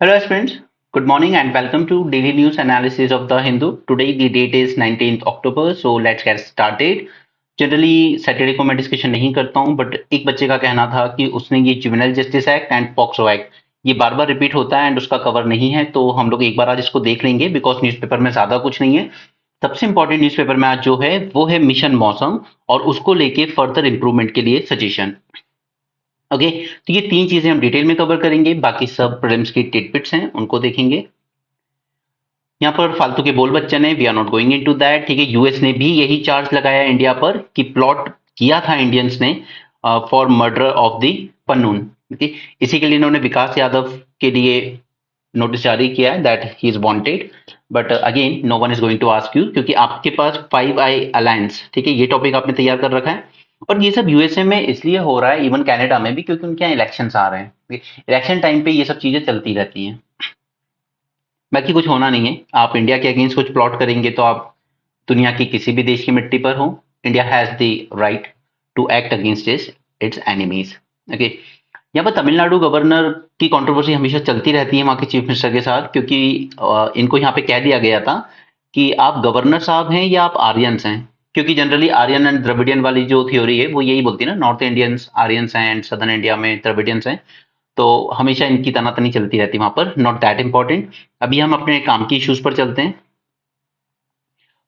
Hello friends, good morning and welcome to daily news analysis of the Hindu. Today the date is 19th October, so let's get started. Generally Saturday को मैं discussion नहीं करता हूं, but एक बच्चे का कहना था कि उसने ये juvenile justice act and POCSO act ये बार बार रिपीट होता है एंड उसका कवर नहीं है, तो हम लोग एक बार आज इसको देख लेंगे बिकॉज न्यूज़पेपर में ज्यादा कुछ नहीं है। सबसे इंपॉर्टेंट न्यूज़पेपर में आज जो है वो है मिशन मौसम और उसको लेके फर्दर इंप्रूवमेंट के लिए सजेशन। ओके, तो ये तीन चीजें हम डिटेल में कवर करेंगे, बाकी सब प्रीलिम्स की टिटबिट्स हैं उनको देखेंगे। यहाँ पर फालतू के बोल बच्चन है, we are not going into that. ठीक है, यूएस ने भी यही चार्ज लगाया इंडिया पर कि प्लॉट किया था इंडियंस ने for murder of the Pannun. Okay, इसी के लिए इन्होंने विकास यादव के लिए नोटिस जारी किया है that he is wanted, but again no one is going to ask you क्योंकि आपके पास 5 आई अलायंस, ठीक है, ये टॉपिक आपने तैयार कर रखा है। और ये सब यूएसए में इसलिए हो रहा है, इवन कनाडा में भी, क्योंकि उनके यहाँ इलेक्शंस आ रहे हैं। इलेक्शन टाइम पे ये सब चीजें चलती रहती हैं, बाकी कुछ होना नहीं है। आप इंडिया के अगेंस्ट कुछ प्लॉट करेंगे तो आप दुनिया की किसी भी देश की मिट्टी पर हो, India has the right to act against its enemies. Okay, यहाँ पर तमिलनाडु गवर्नर की कंट्रोवर्सी हमेशा चलती रहती है वहां के चीफ मिनिस्टर के साथ, क्योंकि इनको यहाँ पे कह दिया गया था कि आप गवर्नर साहब हैं या आप आर्यंस हैं, क्योंकि जनरली आर्यन एंड द्रविडियन वाली जो थ्योरी है वो यही बोलती है ना, नॉर्थ इंडियंस आर्यंस हैं एंड सदर्न इंडिया में द्रविडियंस हैं। तो हमेशा इनकी तनातनी चलती रहती है वहां पर, नॉट दैट इंपॉर्टेंट। अभी हम अपने काम की इश्यूज पर चलते हैं।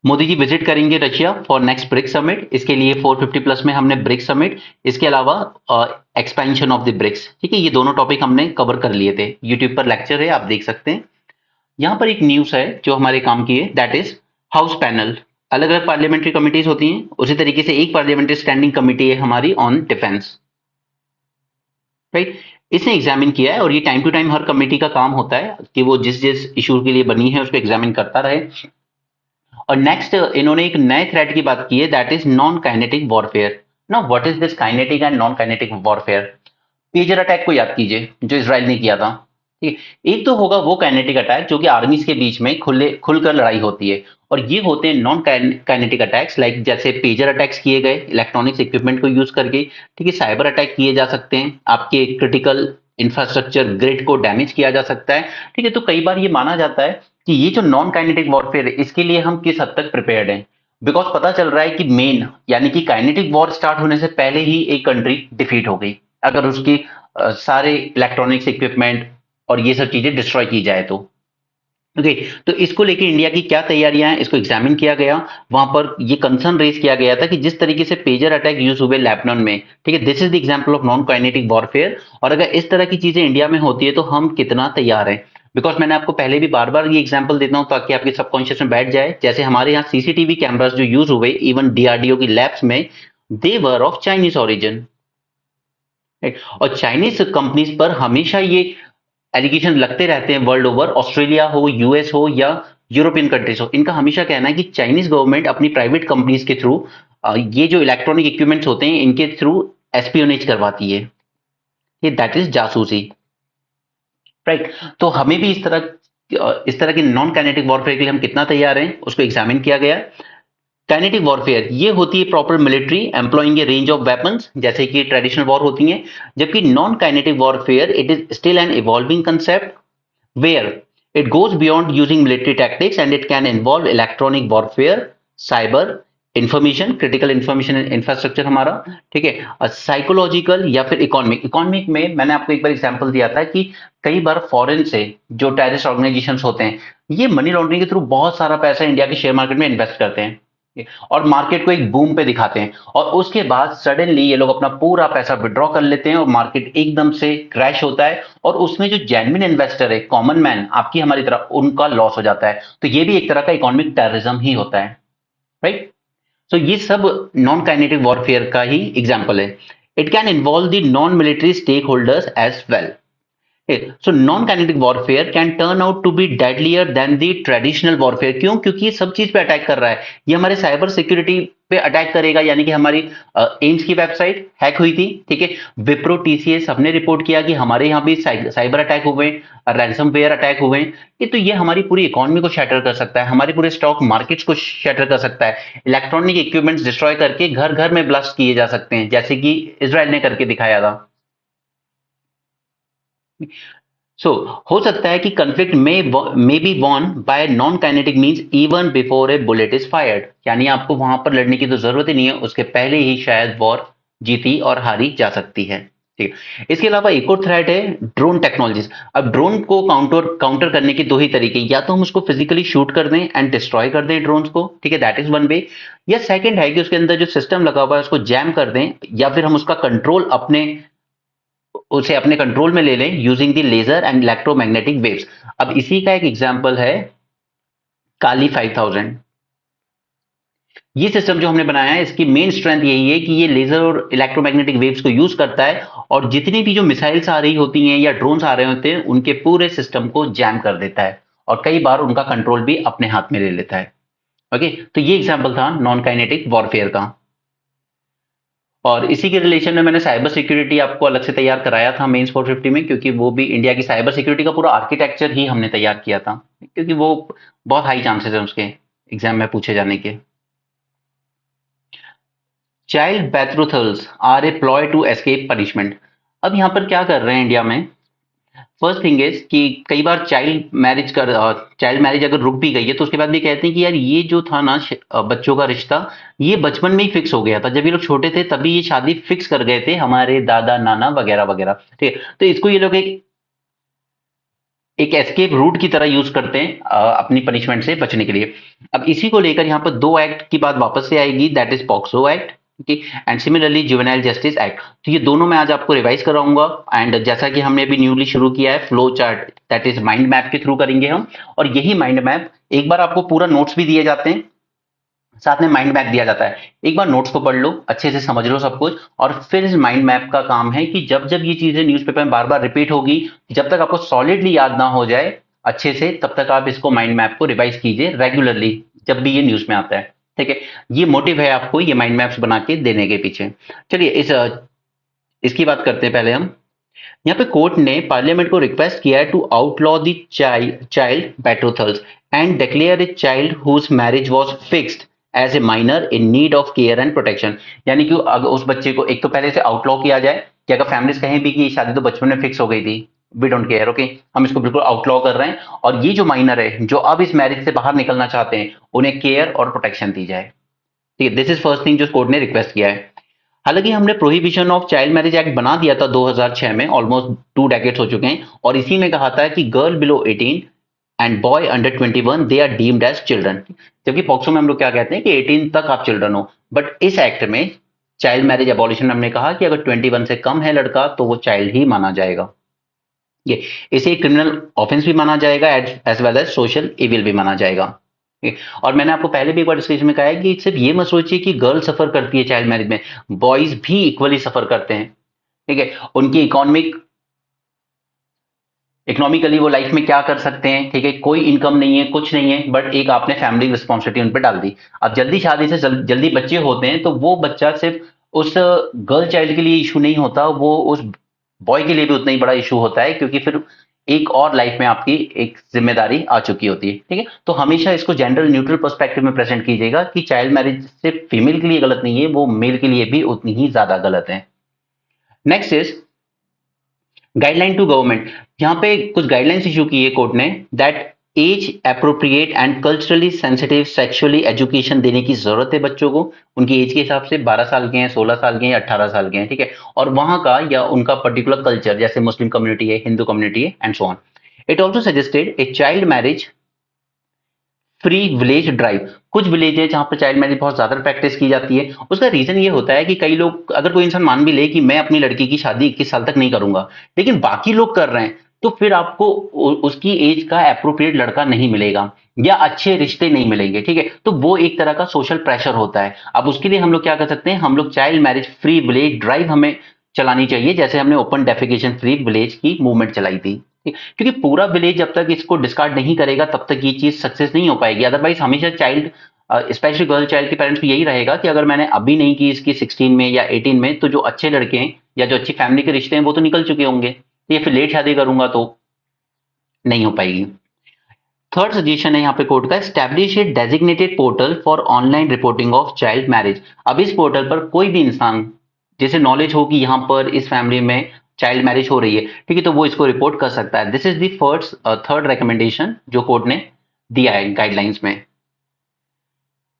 मोदी जी विजिट करेंगे Russia for next BRICS summit, इसके लिए 450 प्लस में हमने ब्रिक्स समिट, इसके अलावा एक्सपेंशन ऑफ द ब्रिक्स, ठीक है, ये दोनों टॉपिक हमने कवर कर लिए थे। यूट्यूब पर लेक्चर है, आप देख सकते हैं। यहाँ पर एक न्यूज है जो हमारे काम की है, दैट इज हाउस पैनल। अलग अलग पार्लियामेंट्री कमिटीज होती हैं, उसी तरीके से एक पार्लियामेंट्री स्टैंडिंग कमिटी है हमारी ऑन डिफेंस, राइट। इसने एग्जामिन किया है और ये टाइम टू टाइम हर कमेटी का काम होता है कि वो जिस जिस इशू के लिए बनी है उसको एग्जामिन करता रहे। और नेक्स्ट इन्होंने एक नए थ्रेट की बात की है, that is non kinetic warfare. ना what is this kinetic and non kinetic warfare? Pager attack को याद कीजिए जो इसराइल ने किया था, ठीक है। एक तो होगा वो काइनेटिक अटैक जो कि आर्मीज के बीच में खुलकर लड़ाई होती है, और ये होते हैं नॉन काइनेटिक अटैक्स, लाइक जैसे पेजर अटैक्स किए गए इलेक्ट्रॉनिक्स इक्विपमेंट को यूज करके, ठीक है। साइबर अटैक किए जा सकते हैं, आपके क्रिटिकल इंफ्रास्ट्रक्चर ग्रिड को डैमेज किया जा सकता है, ठीक है। तो कई बार ये माना जाता है कि ये जो नॉन काइनेटिक वॉरफेयर है इसके लिए हम किस हद तक प्रिपेयर्ड हैं, बिकॉज पता चल रहा है कि मेन यानी कि काइनेटिक वॉर स्टार्ट होने से पहले ही एक कंट्री डिफीट हो गई अगर उसकी सारे इलेक्ट्रॉनिक्स इक्विपमेंट और ये सब चीजें डिस्ट्रॉय की जाए तो। ओके, तो इसको लेके इंडिया की क्या तैयारियां हैं इसको एग्जामिन किया गया। वहां पर ये कंसर्न रेज किया गया था कि जिस तरीके से पेजर अटैक यूज हुए लेबनान में, ठीक है, this is the example of non kinetic warfare, और अगर इस तरह की चीजें इंडिया में होती है तो हम कितना तैयार हैं। बिकॉज मैंने आपको पहले भी बार बार ये एग्जाम्पल देता हूं ताकि आपके सबकॉन्शियस में बैठ जाए। जैसे हमारे यहाँ सीसीटीवी कैमरास जो यूज हुए इवन डीआरडीओ की लैब्स में, दे वर ऑफ चाइनीज ओरिजिन, और चाइनीज कंपनीज पर हमेशा ये एलिगेशन लगते रहते हैं वर्ल्ड ओवर, ऑस्ट्रेलिया हो, यूएस हो या यूरोपियन कंट्रीज हो, इनका हमेशा कहना है कि चाइनीज गवर्नमेंट अपनी प्राइवेट कंपनीज के थ्रू ये जो इलेक्ट्रॉनिक इक्विपमेंट्स होते हैं इनके थ्रू एस्पियोनेज करवाती है, ये दैट इज जासूसी, राइट। तो हमें भी इस तरह की नॉन काइनेटिक वॉरफेयर के लिए हम कितना तैयार हैं उसको एग्जामिन किया गया। काइनेटिक वॉरफेयर ये होती है proper military employing A range of weapons, जैसे कि ट्रेडिशनल वॉर होती हैं, जबकि non kinetic warfare it is still an evolving concept where it goes beyond using military tactics and it can involve electronic warfare, cyber, information, critical information infrastructure हमारा, ठीक है, psychological या फिर इकोनॉमिक। इकोनॉमिक में मैंने आपको एक बार एग्जांपल दिया था कि कई बार फॉरेन से जो टेररिस्ट ऑर्गेनाइजेशंस होते हैं ये मनी लॉन्ड्रिंग के थ्रू बहुत सारा पैसा इंडिया के शेयर मार्केट में इन्वेस्ट करते हैं और मार्केट को एक बूम पे दिखाते हैं, और उसके बाद सडनली ये लोग अपना पूरा पैसा विड्रॉ कर लेते हैं और मार्केट एकदम से क्रैश होता है, और उसमें जो जेन्युइन इन्वेस्टर है, कॉमन मैन आपकी हमारी तरह, उनका लॉस हो जाता है। तो ये भी एक तरह का इकोनॉमिक टेररिज्म ही होता है, राइट। सो ये सब नॉन काइनेटिक वॉरफेयर का ही एग्जाम्पल है। It can involve the non military stakeholders as well. So non kinetic warfare can turn out to be deadlier than the traditional warfare. क्यों? क्योंकि ये सब चीज पे अटैक कर रहा है, ये हमारे साइबर सिक्योरिटी पे अटैक करेगा, यानी कि हमारी एम्स की वेबसाइट हैक हुई थी, ठीक है, विप्रो टीसीएस हमने रिपोर्ट किया कि हमारे यहाँ भी साइबर अटैक हुए, रैंसमवेयर अटैक हुए। ये तो ये हमारी पूरी इकोनॉमी को शैटर कर सकता है, हमारे पूरे स्टॉक मार्केट्स को शैटर कर सकता है, इलेक्ट्रॉनिक इक्विपमेंट्स डिस्ट्रॉय करके घर घर में ब्लास्ट किए जा सकते हैं, जैसे कि इसराइल ने करके दिखाया था। सो हो सकता है कि कंफ्लिक्ट में be won by non kinetic means even before a bullet is fired, यानी आपको वहां पर लड़ने की तो जरूरत ही नहीं है, उसके पहले ही शायद वॉर जीती और हारी जा सकती है। ठीक है, इसके अलावा एक और थ्रेट है ड्रोन टेक्नोलॉजीज। अब ड्रोन को काउंटर काउंटर करने के दो ही तरीके, या तो हम उसको फिजिकली शूट कर दें एंड डिस्ट्रॉय कर दें ड्रोन्स को, ठीक है, दैट इज वन वे, या सेकंड है कि उसके अंदर जो सिस्टम लगा हुआ है उसको जैम कर दें, या फिर हम उसका कंट्रोल उसे अपने कंट्रोल में ले लें using the laser and electromagnetic waves. अब इसी का एक एग्जांपल है काली 5000। ये सिस्टम जो हमने बनाया है इसकी मेन स्ट्रेंथ यही है कि ये लेजर और इलेक्ट्रोमैग्नेटिक वेव्स को यूज करता है और जितनी भी जो मिसाइल्स आ रही होती हैं या ड्रोन्स आ रहे होते हैं उनके पूरे सिस्टम को जैम कर देता है और कई बार उनका कंट्रोल भी अपने हाथ में ले लेता है। ओके, तो ये एग्जाम्पल था नॉन काइनेटिक वॉरफेयर का। और इसी के रिलेशन में मैंने साइबर सिक्योरिटी आपको अलग से तैयार कराया था मेंस 450 में, क्योंकि वो भी इंडिया की साइबर सिक्योरिटी का पूरा आर्किटेक्चर ही हमने तैयार किया था, क्योंकि वो बहुत हाई चांसेस है उसके एग्जाम में पूछे जाने के। Child betrothals are a ploy to escape punishment. अब यहाँ पर क्या कर रहे हैं इंडिया में, फर्स्ट थिंग इज कि कई बार चाइल्ड मैरिज अगर रुक भी गई है तो उसके बाद भी कहते हैं कि यार ये जो था ना बच्चों का रिश्ता, ये बचपन में ही फिक्स हो गया था, जब ये लोग छोटे थे तभी ये शादी फिक्स कर गए थे हमारे दादा नाना वगैरह वगैरह। ठीक है, तो इसको ये लोग एक एक एस्केप रूट की तरह यूज करते हैं अपनी पनिशमेंट से बचने के लिए। अब इसी को लेकर यहाँ पर दो एक्ट की बात वापस से आएगी, that is POCSO act and similarly juvenile justice act. तो ये दोनों मैं आज आपको रिवाइज कराऊंगा एंड जैसा कि हमने अभी न्यूली शुरू किया है flow chart, that is mind map के थ्रू करेंगे हम। और यही माइंड मैप एक बार आपको पूरा नोट्स भी दिए जाते हैं, साथ में माइंड मैप दिया जाता है। एक बार नोट्स को पढ़ लो, अच्छे से समझ लो सब कुछ, और फिर इस माइंड मैप का काम है कि जब जब ये चीजें न्यूज़पेपर में बार बार रिपीट होगी, जब तक आपको सॉलिडली याद ना हो जाए अच्छे से, तब तक आप इसको माइंड मैप को रिवाइज कीजिए रेगुलरली जब भी ये न्यूज में आता है। ठीक है, ये मोटिव है आपको ये माइंड मैप्स बना के देने के पीछे। चलिए इसकी बात करते हैं पहले हम। यहाँ पे कोर्ट ने पार्लियामेंट को रिक्वेस्ट किया है to outlaw the child betrothals and declare a child whose marriage was fixed as a minor in need of care and protection. यानी कि अगर उस बच्चे को एक तो पहले से आउटलॉ किया जाए कि अगर फैमिलीज कहें भी कि ये शादी तो बचपन में फिक्स हो गई थी, वी डोंट केयर, ओके, हम इसको बिल्कुल आउटलॉ कर रहे हैं, और ये जो माइनर है जो अब इस मैरिज से बाहर निकलना चाहते हैं उन्हें केयर और प्रोटेक्शन दी जाए। ठीक है, दिस इज फर्स्ट थिंग जो कोर्ट ने रिक्वेस्ट किया है। हालांकि हमने prohibition of child marriage act बना दिया था 2006 में, ऑलमोस्ट 2 डेकेड्स हो चुके हैं, और इसी में कहा था कि girl below 18 and boy under 21 they are deemed as children. जबकि पॉक्सो में हम लोग क्या कहते हैं कि 18 तक आप चिल्ड्रन हो, बट इस एक्ट में चाइल्ड मैरिज एबॉलिशन में हमने कहा कि अगर 21 से कम है लड़का तो वो चाइल्ड ही माना जाएगा। ये इसे क्रिमिनल ऑफेंस भी माना जाएगा as well as social evil भी माना जाएगा। और मैंने आपको पहले भी एक बार डिस्कशन में कहा है कि सिर्फ ये मत सोचिए कि गर्ल सफर करती है चाइल्ड मैरिज में, बॉयज भी इक्वली सफर करते हैं। ठीक है, उनकी इकोनॉमिकली वो लाइफ में क्या कर सकते हैं, ठीक है, कोई इनकम नहीं है, कुछ नहीं है, बट एक आपने फैमिली रिस्पॉन्सिबिलिटी उन पर डाल दी। अब जल्दी शादी से जल्दी बच्चे होते हैं तो वो बच्चा सिर्फ उस गर्ल चाइल्ड के लिए इशू नहीं होता, वो उस बॉय के लिए भी उतना ही बड़ा इशू होता है, क्योंकि फिर एक और लाइफ में आपकी एक जिम्मेदारी आ चुकी होती है। ठीक है, तो हमेशा इसको जेंडर न्यूट्रल पर्सपेक्टिव में प्रेजेंट कीजिएगा कि चाइल्ड मैरिज सिर्फ फीमेल के लिए गलत नहीं है, वो मेल के लिए भी उतनी ही ज्यादा गलत है। Next is guideline to government. यहाँ पे कुछ गाइडलाइंस इशू की है कोर्ट ने, that age appropriate and culturally sensitive sexually education देने की जरूरत है बच्चों को, उनकी एज के हिसाब से 12 साल के हैं, 16 साल के हैं या 18 साल के हैं। ठीक है, और वहां का या उनका पर्टिकुलर कल्चर, जैसे मुस्लिम कम्युनिटी है, हिंदू कम्युनिटी है and so on. It also suggested a child marriage free village drive. कुछ विलेज है जहां पर चाइल्ड मैरिज बहुत ज्यादा प्रैक्टिस की जाती है। उसका रीजन ये होता है कि कई लोग, अगर कोई इंसान मान भी ले कि मैं अपनी लड़की की शादी 21 साल तक नहीं करूंगा, लेकिन बाकी लोग कर रहे हैं, तो फिर आपको उसकी एज का अप्रोप्रिएट लड़का नहीं मिलेगा या अच्छे रिश्ते नहीं मिलेंगे। ठीक है, तो वो एक तरह का सोशल प्रेशर होता है। अब उसके लिए हम लोग क्या कर सकते हैं, हम लोग child marriage free village drive हमें चलानी चाहिए, जैसे हमने ओपन डेफिकेशन फ्री विलेज की मूवमेंट चलाई थी। क्योंकि पूरा विलेज जब तक इसको डिस्कार्ड नहीं करेगा तब तक ये चीज सक्सेस नहीं हो पाएगी। अदरवाइज हमेशा चाइल्ड, स्पेशली गर्ल चाइल्ड के पेरेंट्स को यही रहेगा कि अगर मैंने अभी नहीं की इसकी 16 में या 18 में, तो जो अच्छे लड़के हैं या जो अच्छी फैमिली के रिश्ते हैं वो तो निकल चुके होंगे, या फिर लेट शादी करूंगा तो नहीं हो पाएगी। थर्ड सजेशन है यहाँ पे कोर्ट का, establish A designated portal for online reporting of child marriage. अब इस पोर्टल पर कोई भी इंसान जिसे नॉलेज हो कि यहाँ पर इस फैमिली में चाइल्ड मैरिज हो रही है, ठीक है, तो वो इसको रिपोर्ट कर सकता है। This is the first third recommendation जो कोर्ट ने दिया है गाइडलाइंस में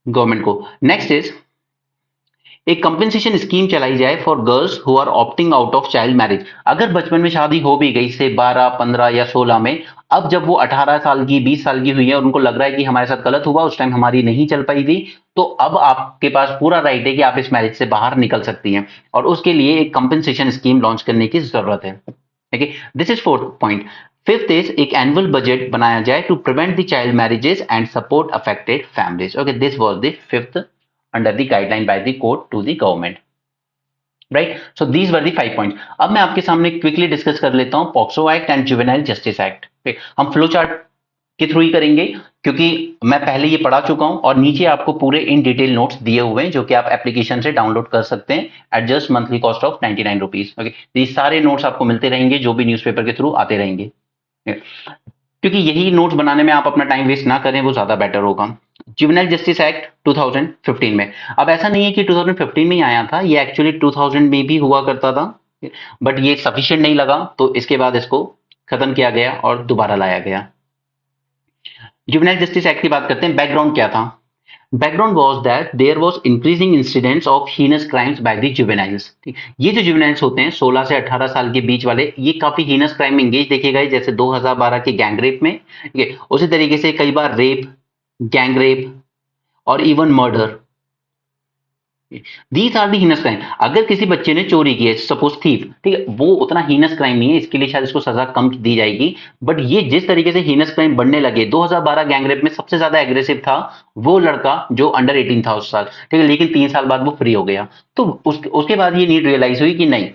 गवर्नमेंट को। नेक्स्ट इज एक कंपेंसेशन स्कीम चलाई जाए for girls who are opting out of child marriage. अगर बचपन में शादी हो भी गई से 12, 15 या 16 में, अब जब वो 18 साल की 20 साल की हुई है और उनको लग रहा है कि हमारे साथ गलत हुआ, उस टाइम हमारी नहीं चल पाई थी, तो अब आपके पास पूरा राइट है कि आप इस मैरिज से बाहर निकल सकती हैं और उसके लिए एक कंपेंसेशन स्कीम लॉन्च करने की जरूरत है। Okay, this is fourth point. Fifth is एक एनुअल बजट बनाया जाए to prevent the child marriages and support affected families. Okay, this was the fifth under the guideline by the court to the government, right? So these were the 5 points. अब मैं आपके सामने quickly discuss कर लेता हूं POCSO act and juvenile justice act. हम flow chart के through ही करेंगे क्योंकि मैं पहले ये पढ़ा चुका हूं और नीचे आपको पूरे इन डिटेल नोट्स दिए हुए हैं जो कि आप एप्लीकेशन से डाउनलोड कर सकते हैं at just monthly cost of 99 rupees. Okay, ये सारे नोट्स आपको मिलते रहेंगे जो भी न्यूज़पेपर के थ्रू आते रहेंगे, क्योंकि यही नोट्स बनाने में आप अपना टाइम वेस्ट ना करें, वो ज्यादा बेटर होगा। जुवेनाइल जस्टिस एक्ट 2015 में, अब ऐसा नहीं है कि 2015 में ही आया था, ये एक्चुअली 2000 में भी हुआ करता था, बट ये सफिशिएंट नहीं लगा तो इसके बाद इसको खत्म किया गया और दोबारा लाया गया। जुवेनाइल जस्टिस एक्ट की बात करते हैं। बैकग्राउंड क्या था? Background was that there was increasing incidents of heinous crimes by the juveniles. ये जो जुवेनाइल्स होते हैं 16 से 18 साल के बीच वाले, ये काफी हीनस क्राइम में एंगेज देखे गए, जैसे 2012 के गैंग रेप में, ठीक है, उसी तरीके से कई बार रेप, गैंग रेप और even murder. These are the heinous crime. अगर किसी बच्चे ने चोरी की है, सपोज थीफ, ठीक है, वो उतना हीनस क्राइम नहीं है, इसके लिए शायद इसको सजा कम दी जाएगी, बट ये जिस तरीके से हीनस क्राइम बढ़ने लगे, 2012 गैंग रेप में सबसे ज्यादा एग्रेसिव था वो लड़का जो अंडर 18 था उस साल, ठीक है, लेकिन 3 साल बाद वो फ्री हो गया। तो उसके बाद ये नीड रियलाइज हुई कि नहीं,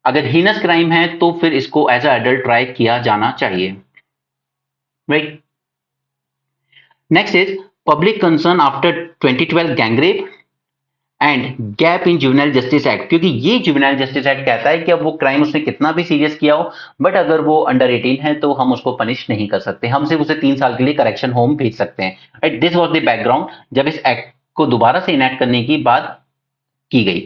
अगर हीनस क्राइम है तो फिर इसको एज अ एडल्ट ट्राई किया जाना चाहिए, right? Next is public concern after 2012 gang rape and gap in juvenile justice act, क्योंकि ये जुवेनाइल जस्टिस एक्ट कहता है कि अब वो क्राइम उसने कितना भी सीरियस किया हो, बट अगर वो अंडर 18 है तो हम उसको पनिश नहीं कर सकते, हम सिर्फ उसे 3 साल के लिए करेक्शन होम भेज सकते हैं। दिस वॉज द बैकग्राउंड जब इस एक्ट को दोबारा से इनेक्ट करने की बात की गई।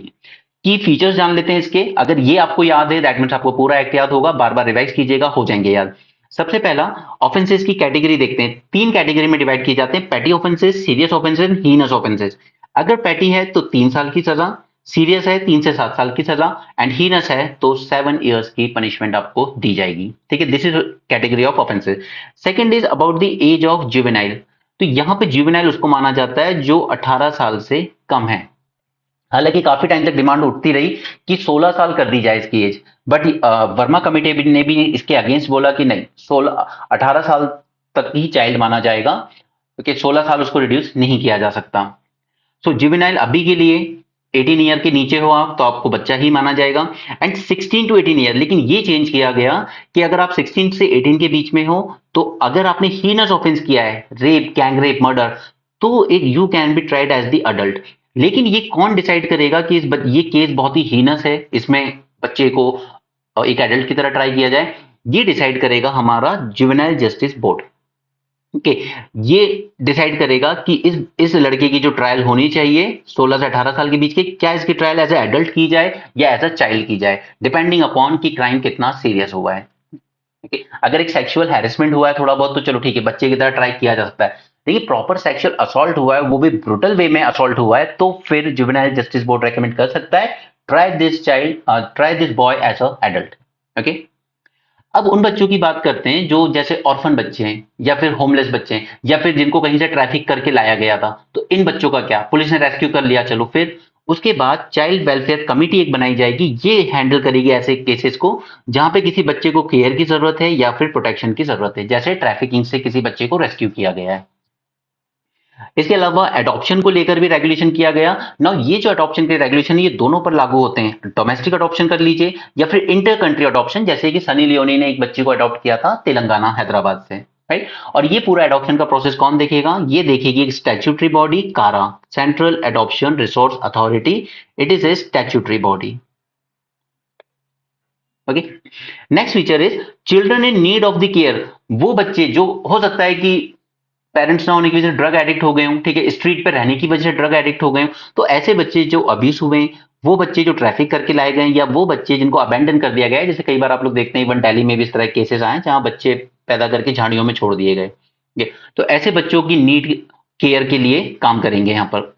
की फीचर्स जान लेते हैं इसके। अगर ये आपको याद है दैट मीन्स आपको पूरा एक्ट याद होगा, बार बार रिवाइज कीजिएगा, हो जाएंगे याद। सबसे पहला ऑफेंसेस की कैटेगरी देखते हैं। 3 कैटेगरी में डिवाइड किए जाते हैं, petty offences, serious offences, heinous offences. अगर पैटी है तो 3 साल की सजा, सीरियस है 3 से 7 साल की सजा एंड हीनस है तो 7 इयर्स की पनिशमेंट आपको दी जाएगी, ठीक है। This is category of offences. Second is about the age of juvenile. तो यहां पे जुवेनाइल उसको माना जाता है जो 18 साल से कम है। हालांकि काफी टाइम तक डिमांड उठती रही कि 16 साल कर दी जाए इसकी एज, बट वर्मा कमेटी ने भी इसके अगेंस्ट बोला कि नहीं, 18 साल तक ही चाइल्ड माना जाएगा, क्योंकि 16 साल उसको रिड्यूस नहीं किया जा सकता। सो जुवेनाइल अभी के लिए 18 ईयर के नीचे हो आप तो आपको बच्चा ही माना जाएगा, एंड 16 टू 18 ईयर। लेकिन ये चेंज किया गया कि अगर आप 16 से 18 के बीच में हो तो अगर आपने हीनस ऑफेंस किया है, रेप, गैंग रेप, मर्डर, तो एक you can be tried as the adult. लेकिन ये कौन डिसाइड करेगा कि ये केस बहुत ही हीनस है, इसमें बच्चे को एक एडल्ट की तरह ट्राई किया जाए? ये डिसाइड करेगा हमारा जुवेनाइल जस्टिस बोर्ड। ओके, ये डिसाइड करेगा कि इस लड़के की जो ट्रायल होनी चाहिए 16 से 18 साल के बीच के, क्या इसकी ट्रायल एज ए एडल्ट की जाए या एज अ चाइल्ड की जाए, डिपेंडिंग अपॉन कि क्राइम कितना सीरियस हुआ है। ओके, अगर एक सेक्सुअल हैरेसमेंट हुआ है थोड़ा बहुत तो चलो ठीक है, बच्चे की तरह ट्राई किया जा सकता है, लेकिन प्रॉपर सेक्सुअल असॉल्ट हुआ है, वो भी ब्रूटल वे में असॉल्ट हुआ है, तो फिर जुवेनाइल जस्टिस बोर्ड रेकमेंड कर सकता है try this boy as a adult. Okay, अब उन बच्चों की बात करते हैं जो जैसे ऑर्फन बच्चे हैं या फिर होमलेस बच्चे हैं या फिर जिनको कहीं से ट्रैफिक करके लाया गया था, तो इन बच्चों का क्या? पुलिस ने रेस्क्यू कर लिया, चलो फिर उसके बाद चाइल्ड वेलफेयर कमेटी एक बनाई जाएगी, ये हैंडल करेगी ऐसे केसेस को जहां पे किसी बच्चे को केयर की जरूरत है या फिर प्रोटेक्शन की जरूरत है, जैसे ट्रैफिकिंग से किसी बच्चे को रेस्क्यू किया गया है। इसके अलावा एडॉप्शन को लेकर भी रेगुलेशन किया गया। ना ये जो एडॉप्शन के रेगुलेशन है ये दोनों पर लागू होते हैं, डोमेस्टिक एडॉप्शन कर लीजिए या फिर इंटर कंट्री एडॉप्शन, जैसे कि सनी लियोनी ने एक बच्चे को अडॉप्ट किया था तेलंगाना, हैदराबाद से, राइट। और ये पूरा एडॉप्शन का प्रोसेस कौन देखेगा? ये देखेगी एक स्टैट्यूटरी बॉडी, कारा, central adoption resource authority. It is a statutory body. Okay, next feature is children in need of the care. वो बच्चे जो हो सकता है कि पेरेंट्स ना होने की वजह से ड्रग एडिक्ट हो गए हों, ठीक है, स्ट्रीट पे रहने की वजह से ड्रग एडिक्ट हो गए हों, तो ऐसे बच्चे जो अब्यूज हुए हैं, वो बच्चे जो ट्रैफिक करके लाए गए हैं, या वो बच्चे जिनको अबैंडन कर दिया गया है, जैसे कई बार आप लोग देखते हैं इवन दिल्ली में भी इस तरह के केसेस आए हैं जहां बच्चे पैदा करके झाड़ियों में छोड़ दिए गए। ये तो ऐसे बच्चों की नीड केयर के लिए काम करेंगे यहाँ पर।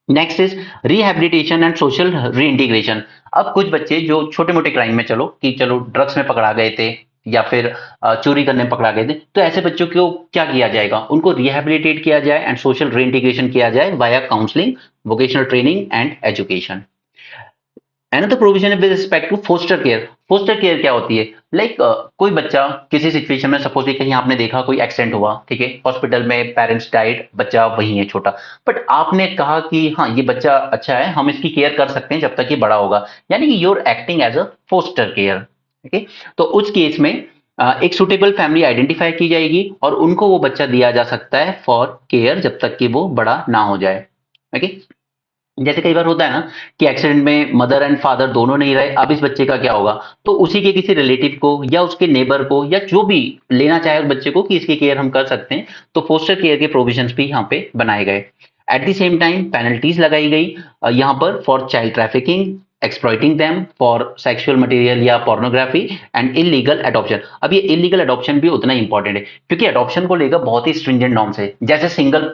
Next is rehabilitation and social reintegration. अब कुछ बच्चे जो छोटे मोटे क्राइम में, चलो कि चलो ड्रग्स में पकड़ा गए थे या फिर चोरी करने में पकड़ा गए थे, तो ऐसे बच्चों को क्या किया जाएगा, उनको रिहैबिलिटेट किया जाए एंड सोशल रीइंटीग्रेशन किया जाए via counselling, vocational training and education. Another provision is with respect to foster care. Foster care क्या होती है, लाइक कोई बच्चा किसी सिचुएशन में, सपोज कहीं आपने देखा कोई एक्सीडेंट हुआ, ठीक है, हॉस्पिटल में पेरेंट्स डाइड, बच्चा वही है छोटा, बट आपने कहा कि हाँ ये बच्चा अच्छा है, हम इसकी केयर कर सकते हैं जब तक ये बड़ा होगा, यानी कि your acting as a foster care. ठीक है, तो उस केस में एक सुटेबल फैमिली आइडेंटिफाई की जाएगी और उनको वो बच्चा दिया जा सकता है फॉर केयर जब तक कि वो बड़ा ना हो जाए। ओके, जैसे कई बार होता है ना कि एक्सीडेंट में मदर एंड फादर दोनों नहीं रहे, अब इस बच्चे का क्या होगा, तो उसी के किसी रिलेटिव को या उसके नेबर को या जो भी लेना चाहे उस बच्चे को कि इसकी केयर हम कर सकते हैं, तो फोस्टर केयर के प्रोविजंस भी यहाँ पे बनाए गए। Eight the same time penalties लगाई गई यहाँ पर for child trafficking, exploiting them for sexual material या पोर्नोग्राफी एंड इलीगल अडॉप्शन। अब ये इलीगल अडॉप्शन भी उतना ही इंपॉर्टेंट है क्योंकि अडॉप्शन को लेकर बहुत ही स्ट्रिंजेंट नॉर्म्स है। जैसे सिंगल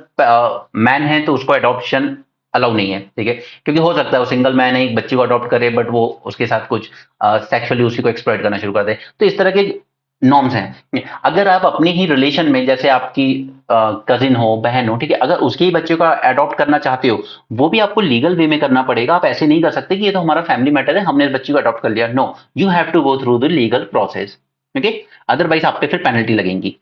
मैन है तो उसको अडॉप्शन अलाउ नहीं है, ठीक है, क्योंकि हो सकता है वो सिंगल मैन है, एक बच्ची को अडॉप्ट करे बट वो उसके साथ कुछ सेक्सुअली उसी को एक्सप्लॉइट करना शुरू कर दे, तो इस तरह के नॉर्म्स हैं। अगर आप अपनी ही रिलेशन में, जैसे आपकी कजिन हो, बहन हो, ठीक है, अगर उसके ही बच्चे को अडॉप्ट करना चाहते हो, वो भी आपको लीगल वे में करना पड़ेगा। आप ऐसे नहीं कर सकते कि ये तो हमारा फैमिली मैटर है, हमने इस बच्ची को अडॉप्ट कर लिया। No, you have to go through the legal process. Okay, otherwise आप पे फिर पेनल्टी लगेंगी।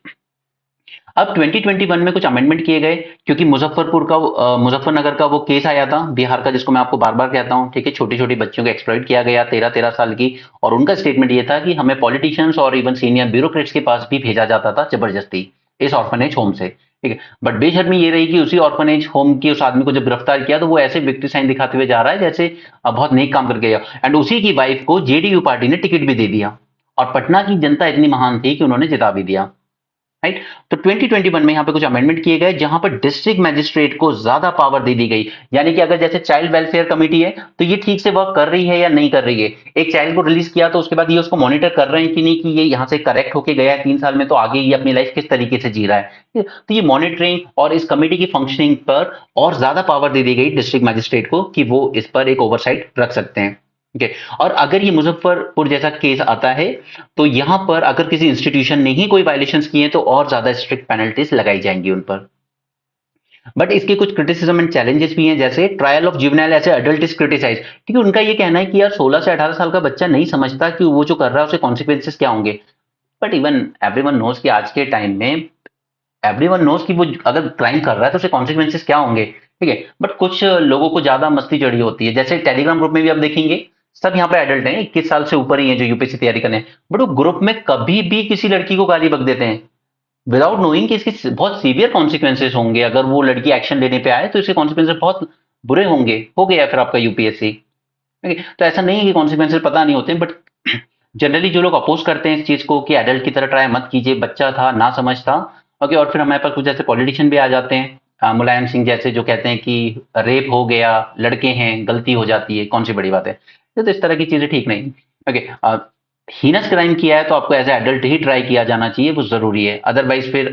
अब 2021 में कुछ अमेंडमेंट किए गए क्योंकि मुजफ्फरनगर का वो केस आया था बिहार का, जिसको मैं आपको बार बार कहता हूं, ठीक है, छोटी छोटी बच्चियों को एक्सप्लॉइट किया गया 13-13 साल की, और उनका स्टेटमेंट ये था कि हमें पॉलिटिशियंस और इवन सीनियर ब्यूरोक्रेट्स के पास भी भेजा जाता था जबरदस्ती इस ऑर्फनेज होम से। ठीक है, बट बेशर्मी ये रही कि उसी ऑर्फनेज होम के उस आदमी को जब गिरफ्तार किया तो वो ऐसे विक्ट्री साइन दिखाते हुए जा रहा है जैसे बहुत नेक काम करके गया, एंड उसी की वाइफ को जेडीयू पार्टी ने टिकट भी दे दिया, और पटना की जनता इतनी महान थी कि उन्होंने जिता भी दिया। राइट, तो 2021 में यहाँ पे कुछ अमेंडमेंट किए गए जहां पर डिस्ट्रिक्ट मैजिस्ट्रेट को ज्यादा पावर दे दी गई। यानी कि अगर जैसे चाइल्ड वेलफेयर कमेटी है तो ये ठीक से वर्क कर रही है या नहीं कर रही है, एक चाइल्ड को रिलीज किया तो उसके बाद ये उसको मॉनिटर कर रहे हैं कि नहीं, कि ये यहाँ से करेक्ट होके गया है 3 साल में, तो आगे ये अपनी लाइफ किस तरीके से जी रहा है, तो ये मॉनिटरिंग और इस कमेटी की फंक्शनिंग पर और ज्यादा पावर दे दी गई डिस्ट्रिक्ट मैजिस्ट्रेट को कि वो इस पर एक ओवरसाइट रख सकते हैं। ठीक है, और अगर ये मुजफ्फरपुर जैसा केस आता है तो यहां पर अगर किसी इंस्टीट्यूशन ने ही कोई वायलेशंस किए तो और ज्यादा स्ट्रिक्ट पेनल्टीज लगाई जाएंगी उन पर। बट इसके कुछ क्रिटिसिज्म एंड चैलेंजेस भी हैं, जैसे trial of juvenile as adult is criticise, क्योंकि उनका ये कहना है कि यार 16 से 18 साल का बच्चा नहीं समझता कि वो जो कर रहा है उसके कॉन्सिक्वेंसेस क्या होंगे। बट इवन एवरीवन नोज कि आज के टाइम में एवरीवन नोज कि वो अगर क्राइम कर रहा है तो उसके कॉन्सिक्वेंसेस क्या होंगे। ठीक है, बट कुछ लोगों को ज्यादा मस्ती चढ़ी होती है, जैसे टेलीग्राम ग्रुप में भी आप देखेंगे सब यहाँ पे एडल्ट हैं, 21 साल से ऊपर ही हैं जो यूपीएससी तैयारी करने, बट वो ग्रुप में कभी भी किसी लड़की को गाली बक देते हैं विदाउट नोइंग कि इसके बहुत सीवियर कॉन्सिक्वेंसेस होंगे। अगर वो लड़की एक्शन लेने पे आए तो इसके कॉन्सिक्वेंसेस बहुत बुरे होंगे। हो गया फिर आपका यूपीएससी। तो ऐसा नहीं है कि कॉन्सिक्वेंसेस पता नहीं होते, बट जनरली जो लोग अपोज करते हैं इस चीज को कि एडल्ट की तरह ट्राई मत कीजिए, बच्चा था ना समझ था। ओके, और फिर हमारे पास कुछ ऐसे पॉलिटिशियन भी आ जाते हैं, मुलायम सिंह जैसे, जो कहते हैं कि रेप हो गया, लड़के हैं, गलती हो जाती है, कौन सी बड़ी बात है। तो इस तरह की चीजें ठीक नहीं। ओके, हीनस क्राइम किया है तो आपको एज एडल्ट ही ट्राई किया जाना चाहिए, वो जरूरी है। अदरवाइज फिर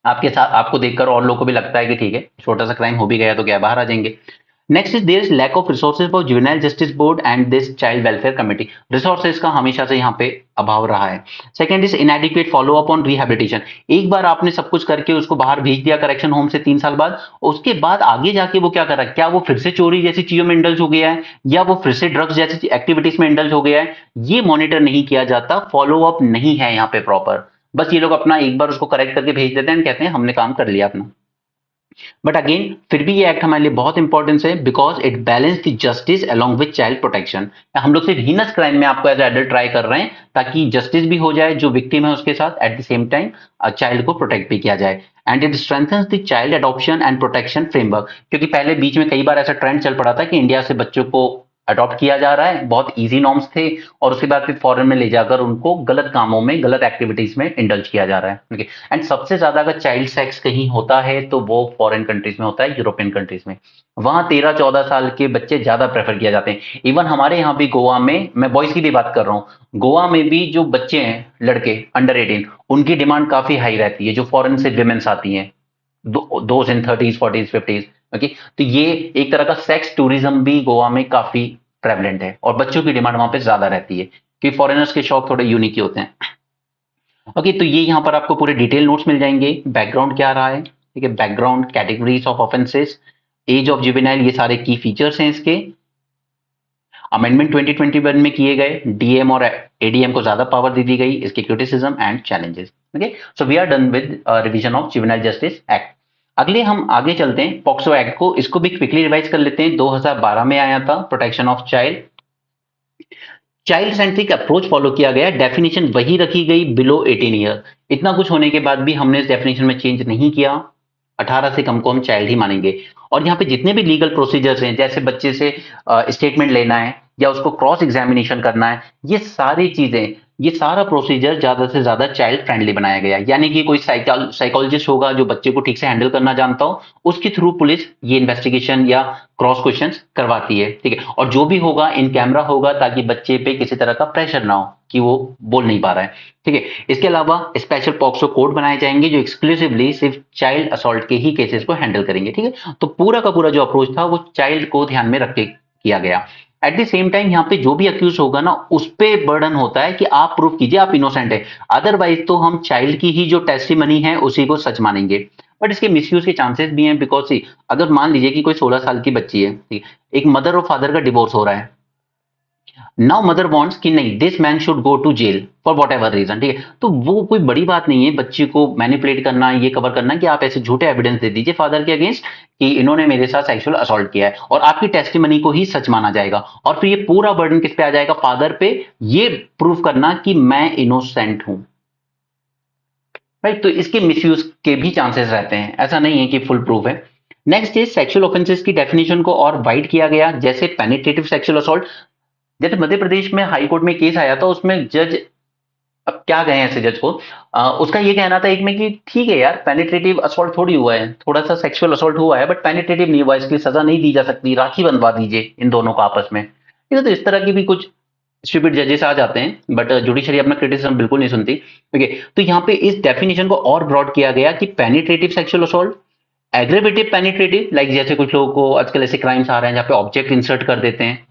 आपके साथ आपको देखकर और लोगों को भी लगता है कि ठीक है छोटा सा क्राइम हो भी गया तो क्या बाहर आ जाएंगे। Next is there is lack of resources for juvenile justice board and this child welfare committee. Resources का हमेशा से यहाँ पे अभाव रहा है। Second is inadequate follow up on rehabilitation. एक बार आपने सब कुछ करके उसको बाहर भेज दिया करेक्शन होम से 3 साल बाद, उसके बाद आगे जाके वो क्या कर रहा है, क्या वो फिर से चोरी जैसी चीजों में इंडल्ज हो गया है या वो फिर से ड्रग्स जैसी एक्टिविटीज में इंडल्ज हो गया है, ये मॉनिटर नहीं किया जाता, फॉलो अप नहीं है यहाँ पे प्रॉपर। बस ये लोग अपना एक बार उसको करेक्ट करके भेज देते हैं, कहते हैं हमने काम कर लिया अपना। बट अगेन फिर भी ये एक्ट हमारे लिए बहुत इंपॉर्टेंट है because it balance the justice along with child protection. हम लोग सिर्फ हीनस क्राइम में आपको एज एडल्ट ट्राई कर रहे हैं ताकि जस्टिस भी हो जाए जो विक्टिम है उसके साथ, eight the same time child को प्रोटेक्ट भी किया जाए। And it strengthens the child adoption and protection framework, क्योंकि पहले बीच में कई बार ऐसा ट्रेंड चल पड़ा था कि इंडिया से बच्चों को अडॉप्ट किया जा रहा है, बहुत इजी नॉर्म्स थे, और उसके बाद फिर फॉरेन में ले जाकर उनको गलत कामों में, गलत एक्टिविटीज में इंडल्ज किया जा रहा है। ओके, एंड सबसे ज्यादा अगर चाइल्ड सेक्स कहीं होता है तो वो फॉरेन कंट्रीज में होता है, यूरोपियन कंट्रीज में। वहां 13-14 साल के बच्चे ज्यादा प्रेफर किया जाते हैं। इवन हमारे यहाँ भी गोवा में, मैं बॉयज की भी बात कर रहा हूँ, गोवा में भी जो बच्चे हैं लड़के अंडर 18, उनकी डिमांड काफी हाई रहती है, जो फॉरेन से विमेन्स आती हैं, those in 30s 40s 50s। Okay, तो ये एक तरह का सेक्स टूरिज्म भी गोवा में काफी प्रेवलेंट है, और बच्चों की डिमांड वहां पे ज्यादा रहती है, क्योंकि फॉरेनर्स के शौक थोड़े यूनिक ही होते हैं। ओके, तो ये यहाँ पर आपको पूरे डिटेल नोट्स मिल जाएंगे। बैकग्राउंड क्या रहा है, ठीक है, background, categories of offences, age of juvenile, ये सारे की फीचर्स हैं इसके। अमेंडमेंट 2021 में किए गए, डीएम और एडीएम को ज्यादा पावर दे दी गई, इसके criticism and challenges. Okay, so we are done with revision of juvenile justice act. अगले हम आगे चलते हैं पॉक्सो एक्ट को, इसको भी क्विकली रिवाइज कर लेते हैं। 2012 में आया था, protection of child, child centric approach follow किया गया, डेफिनेशन वही रखी गई, बिलो 18 ईयर। इतना कुछ होने के बाद भी हमने इस डेफिनेशन में चेंज नहीं किया, 18 से कम को हम चाइल्ड ही मानेंगे। और यहाँ पे जितने भी लीगल प्रोसीजर्स हैं, जैसे बच्चे से स्टेटमेंट लेना है या उसको क्रॉस एग्जामिनेशन करना है, ये सारी चीजें, ये सारा प्रोसीजर ज्यादा से ज्यादा चाइल्ड फ्रेंडली बनाया गया है। यानी कि कोई साइकोलॉजिस्ट होगा जो बच्चे को ठीक से हैंडल करना जानता हो, उसके थ्रू पुलिस ये इन्वेस्टिगेशन या क्रॉस क्वेश्चंस करवाती है, ठीक है। और जो भी होगा इन कैमरा होगा, ताकि बच्चे पे किसी तरह का प्रेशर ना हो कि वो बोल नहीं पा रहा है, ठीक है। इसके अलावा स्पेशल पॉक्सो कोड बनाए जाएंगे जो एक्सक्लूसिवली सिर्फ चाइल्ड असॉल्ट के ही केसेस को हैंडल करेंगे, ठीक है। तो पूरा का पूरा जो अप्रोच था वो चाइल्ड को ध्यान में रख के किया गया। एट द सेम टाइम यहाँ पे जो भी अक्यूज होगा ना, उस पे बर्डन होता है कि आप प्रूफ कीजिए आप इनोसेंट है, अदरवाइज तो हम चाइल्ड की ही जो टेस्टिमनी है उसी को सच मानेंगे। बट इसके मिसयूज के चांसेस भी हैं, बिकॉज अगर मान लीजिए कि कोई 16 साल की बच्ची है, एक मदर और फादर का डिवोर्स हो रहा है, नाउ मदर वांट्स कि नहीं this man should go to jail for whatever reason, ठीक है। तो वो कोई बड़ी बात नहीं है बच्ची को मैनिपुलेट करना, ये कवर करना कि आप ऐसे झूठे एविडेंस दे दीजिए फादर के अगेंस्ट कि इन्होंने मेरे साथ सेक्सुअल असॉल्ट किया है, और आपकी टेस्टिमनी को ही सच माना जाएगा। और फिर ये पूरा बर्डन किस पे आ जाएगा, फादर पे, ये प्रूव करना कि मैं इनोसेंट हूं, राइट। तो इसके मिसयूज के भी चांसेस रहते हैं, ऐसा नहीं है कि फुल प्रूफ है। नेक्स्ट इज सेक्सुअल ऑफेंसेस की डेफिनेशन को और वाइड किया गया, जैसे पेनिट्रेटिव सेक्सुअल असॉल्ट। जैसे मध्य प्रदेश में हाई कोर्ट में केस आया था, उसमें जज, अब क्या कहें ऐसे जज को, उसका ये कहना था एक में कि ठीक है यार, पेनिट्रेटिव असॉल्ट थोड़ी हुआ है, थोड़ा सा सेक्सुअल असॉल्ट हुआ है, बट पेनिट्रेटिव नहीं हुआ, इसकी सजा नहीं दी जा सकती, राखी बंधवा दीजिए इन दोनों को आपस में, ठीक है। तो इस तरह की भी कुछ स्टूपिड जजेस आ जाते हैं, बट जुडिशरी अपना क्रिटिसिज्म बिल्कुल नहीं सुनती, ठीक है। तो यहाँ पे इस डेफिनेशन को और ब्रॉड किया गया कि penetrative sexual assault, aggravative penetrative, like जैसे कुछ लोगों को आजकल ऐसे क्राइम्स आ रहे हैं जहाँ पे ऑब्जेक्ट इंसर्ट कर देते हैं,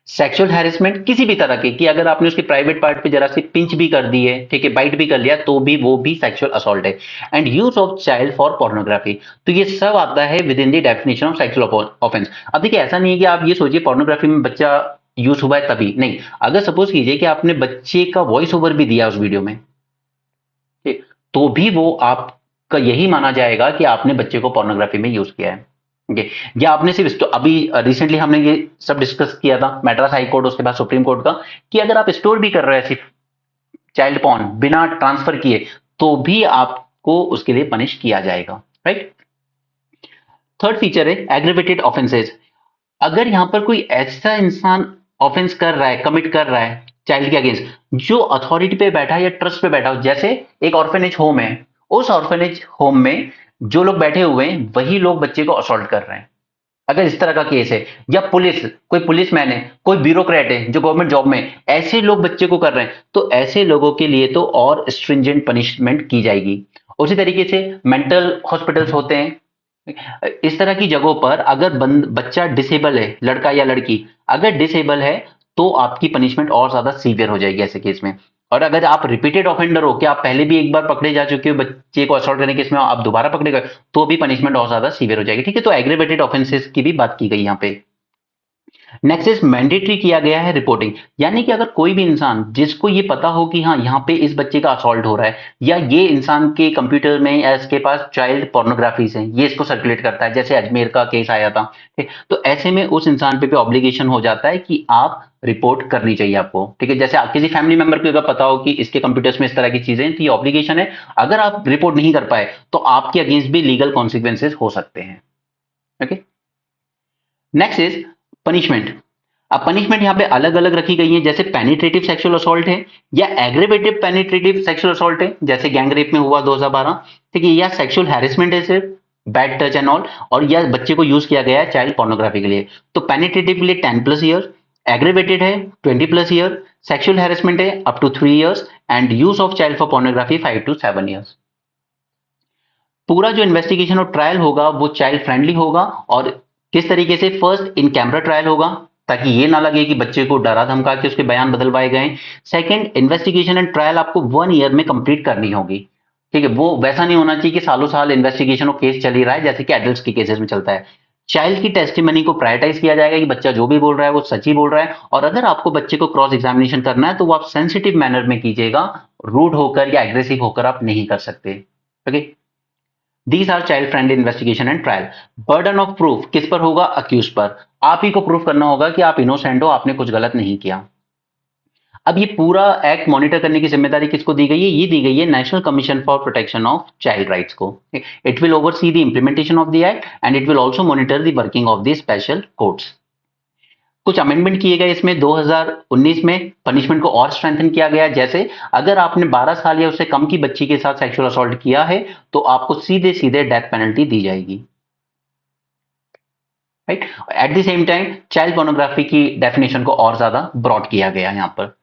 सेक्सुअल हैरेसमेंट किसी भी तरह की, कि अगर आपने उसके प्राइवेट पार्ट पे जरा सी पिंच भी कर दी है, ठीक है, बाइट भी कर लिया, तो भी वो भी सेक्सुअल असॉल्ट है। And use of child for pornography, तो ये सब आता है with in the definition of sexual offence. अब देखिए, ऐसा नहीं है कि आप ये सोचिए पोर्नोग्राफी में बच्चा यूज हुआ है तभी, नहीं। अगर सपोज कीजिए कि आपने बच्चे का वॉइस ओवर भी दिया उस वीडियो में, ठीक, तो भी वो आपका यही माना जाएगा कि आपने बच्चे को पोर्नोग्राफी में यूज किया है, ओके। या आपने सिर्फ अभी रिसेंटली हमने ये सब डिस्कस किया था, मैड्रास हाई कोर्ट, उसके बाद सुप्रीम कोर्ट का, कि अगर आप स्टोर भी कर रहे हैं सिर्फ चाइल्ड पॉर्न बिना ट्रांसफर किए, तो भी आपको उसके लिए पनिश किया जाएगा, राइट। थर्ड फीचर है एग्रेवेटेड ऑफेंसेस। अगर यहां पर कोई ऐसा इंसान ऑफेंस कर रहा है, कमिट कर रहा है चाइल्ड के अगेंस्ट, जो अथॉरिटी पे बैठा है या ट्रस्ट पे बैठा हो, जैसे एक ऑर्फेनेज होम है, उस ऑर्फेनेज होम में जो लोग बैठे हुए हैं वही लोग बच्चे को असॉल्ट कर रहे हैं, अगर इस तरह का केस है, या पुलिस, कोई पुलिसमैन है, कोई ब्यूरोक्रेट है जो गवर्नमेंट जॉब में, ऐसे लोग बच्चे को कर रहे हैं, तो ऐसे लोगों के लिए तो और स्ट्रिंजेंट पनिशमेंट की जाएगी। उसी तरीके से मेंटल हॉस्पिटल्स होते हैं, इस तरह की जगहों पर अगर बच्चा डिसेबल है, लड़का या लड़की अगर डिसेबल है, तो आपकी पनिशमेंट और ज्यादा सीवियर हो जाएगी ऐसे केस में। और अगर आप रिपीटेड ऑफेंडर हो, कि आप पहले भी एक बार पकड़े जा चुके हो बच्चे को असॉल्ट करने के केस में, आप दोबारा पकड़े गए, तो भी पनिशमेंट और ज्यादा सीवियर हो जाएगी, ठीक है। तो एग्रेवेटेड ऑफेंसेस की भी बात की गई यहाँ पे। नेक्स्ट इज मैंडेटरी किया गया है रिपोर्टिंग, यानी कि अगर कोई भी इंसान जिसको ये पता हो कि हाँ यहाँ पे इस बच्चे का असॉल्ट हो रहा है, या ये इंसान के कंप्यूटर में या इसके पास चाइल्ड पोर्नोग्राफीज हैं, ये इसको सर्कुलेट करता है, जैसे अजमेर का केस आया था, ठीक, तो ऐसे में उस इंसान पे भी ऑब्लिगेशन हो जाता है कि आप रिपोर्ट करनी चाहिए आपको, ठीक है। जैसे किसी फैमिली मेंबर को अगर पता हो कि इसके कंप्यूटर्स में इस तरह की चीजें, तो ये ऑब्लिगेशन है, अगर आप रिपोर्ट नहीं कर पाए तो आपके अगेंस्ट भी लीगल कॉन्सिक्वेंसेज हो सकते हैं, ओके। Next is punishment. अब पनिशमेंट यहाँ पे अलग अलग रखी गई है, जैसे पेनिट्रेटिव सेक्सुअल असॉल्ट है या एग्रेवेटिव पेनिट्रेटिव सेक्सुअल असॉल्ट है, जैसे गैंग रेप में हुआ 2012, ठीक है, या सेक्सुअल हैरेसमेंट है सिर्फ, बैड टच एंड ऑल, और या बच्चे को यूज किया गया है चाइल्ड पोर्नोग्राफी के लिए। तो पेनिट्रेटिव के लिए 10+ ईयर, एग्रेवेटेड है 20+ईयर, सेक्सुअल हैरेसमेंट है up to 3 years, and use of child for pornography 5 to 7 years. पूरा जो इन्वेस्टिगेशन और ट्रायल होगा वो चाइल्ड फ्रेंडली होगा, और किस तरीके से, फर्स्ट इन कैमरा ट्रायल होगा ताकि ये ना लगे कि बच्चे को डरा धमका के उसके बयान बदलवाए गए। सेकंड, इन्वेस्टिगेशन एंड ट्रायल आपको 1 ईयर में कंप्लीट करनी होगी, ठीक है, वो वैसा नहीं होना चाहिए कि सालों साल इन्वेस्टिगेशन और केस चल ही रहा है जैसे कि एडल्ट्स के केसेस में चलता है। चाइल्ड की टेस्टिमनी को प्रायोरिटाइज किया जाएगा कि बच्चा जो भी बोल रहा है वो सच ही बोल रहा है, और अगर आपको बच्चे को क्रॉस एग्जामिनेशन करना है तो वो आप सेंसिटिव मैनर में कीजिएगा, रूड होकर या एग्रेसिव होकर आप नहीं कर सकते। Okay, these are child friendly investigation and trial. Burden of proof किस पर होगा? अक्यूज पर। आप ही को प्रूफ करना होगा कि आप इनोसेंट हो, आपने कुछ गलत नहीं किया। अब ये पूरा एक्ट मॉनिटर करने की जिम्मेदारी किसको दी गई है? ये दी गई है national commission for protection of child rights को। It will oversee the implementation of the act and it will also monitor the working of the special courts. कुछ अमेंडमेंट किए गए इसमें 2019 में, पनिशमेंट को और स्ट्रेंथन किया गया, जैसे अगर आपने 12 साल या उससे कम की बच्ची के साथ सेक्सुअल असॉल्ट किया है तो आपको सीधे सीधे डेथ पेनल्टी दी जाएगी, right. Eight the same time child pornography की डेफिनेशन को और ज्यादा ब्रॉड किया गया यहाँ पर।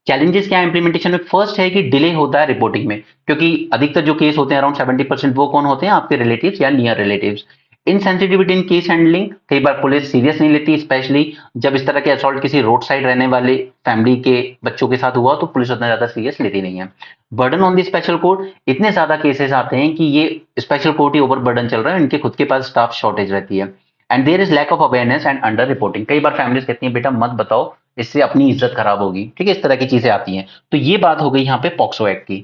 चैलेंजेस क्या है इंप्लीमेंटेशन में? फर्स्ट है कि डिले होता है रिपोर्टिंग में, क्योंकि अधिकतर जो केस होते हैं अराउंड 70% वो कौन होते हैं? आपके रिलेटिव्स या near relatives. Insensitivity in case handling, कई बार पुलिस सीरियस नहीं लेती, स्पेशली जब इस तरह के असॉल्ट किसी रोड साइड रहने वाले फैमिली के बच्चों के साथ हुआ तो पुलिस उतना ज्यादा सीरियस लेती नहीं है। Burden on the special court, इतने ज्यादा केसेस आते हैं कि ये स्पेशल कोर्ट ही ओवर बर्डन चल रहा है, इनके खुद के पास स्टाफ शॉर्टेज रहती है। And there is lack of awareness and under reporting, कई बार फैमिलीज कहती हैं बेटा मत बताओ, इससे अपनी इज्जत खराब होगी, ठीक है, इस तरह की चीजें आती हैं। तो ये बात हो गई यहाँ पे पॉक्सो एक्ट की,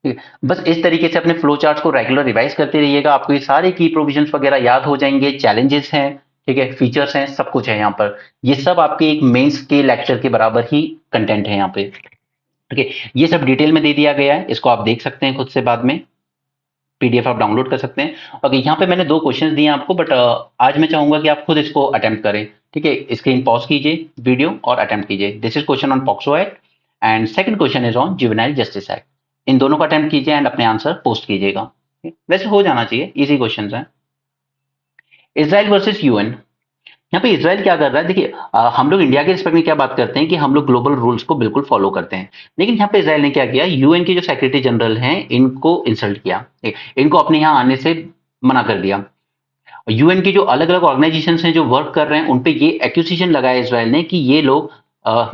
ठीक है। बस इस तरीके से अपने फ्लो चार्ट्स को रेगुलर रिवाइज करते रहिएगा, आपको ये सारे की प्रोविजंस वगैरह याद हो जाएंगे, चैलेंजेस हैं, ठीक है, फीचर्स हैं, सब कुछ है यहाँ पर। ये सब आपके एक मेंस के लेक्चर के बराबर ही कंटेंट है यहाँ पे, ठीक है। ये सब डिटेल में दे दिया गया है, इसको आप देख सकते हैं खुद से, बाद में पीडीएफ आप डाउनलोड कर सकते हैं। ओके, यहाँ पे मैंने 2 क्वेश्चंस दिए हैं आपको, बट आज मैं चाहूंगा कि आप खुद इसको अटेम्प्ट करें, ठीक है। स्क्रीन पॉज कीजिए वीडियो और अटेम्प्ट कीजिए। This is question on POCSO act and second question is on juvenile justice act. इन दोनों को अटेम्प्ट कीजिए एंड अपने आंसर पोस्ट कीजिएगा। वैसे हो जाना चाहिए, इजी क्वेश्चन है। इसराइल वर्सेस यूएन, यहाँ पे इसराइल क्या कर रहा है? देखिए, हम लोग इंडिया के रिस्पेक्ट में क्या बात करते हैं कि हम लोग ग्लोबल रूल्स को बिल्कुल फॉलो करते हैं, लेकिन यहाँ पे इसराइल ने क्या किया? यूएन के जो सेक्रेटरी जनरल हैं इनको इंसल्ट किया, इनको अपने यहाँ आने से मना कर दिया। यूएन की जो अलग अलग ऑर्गेनाइजेशन हैं जो वर्क कर रहे हैं उन पे ये एक्यूजेशन लगाया इसराइल ने कि ये लोग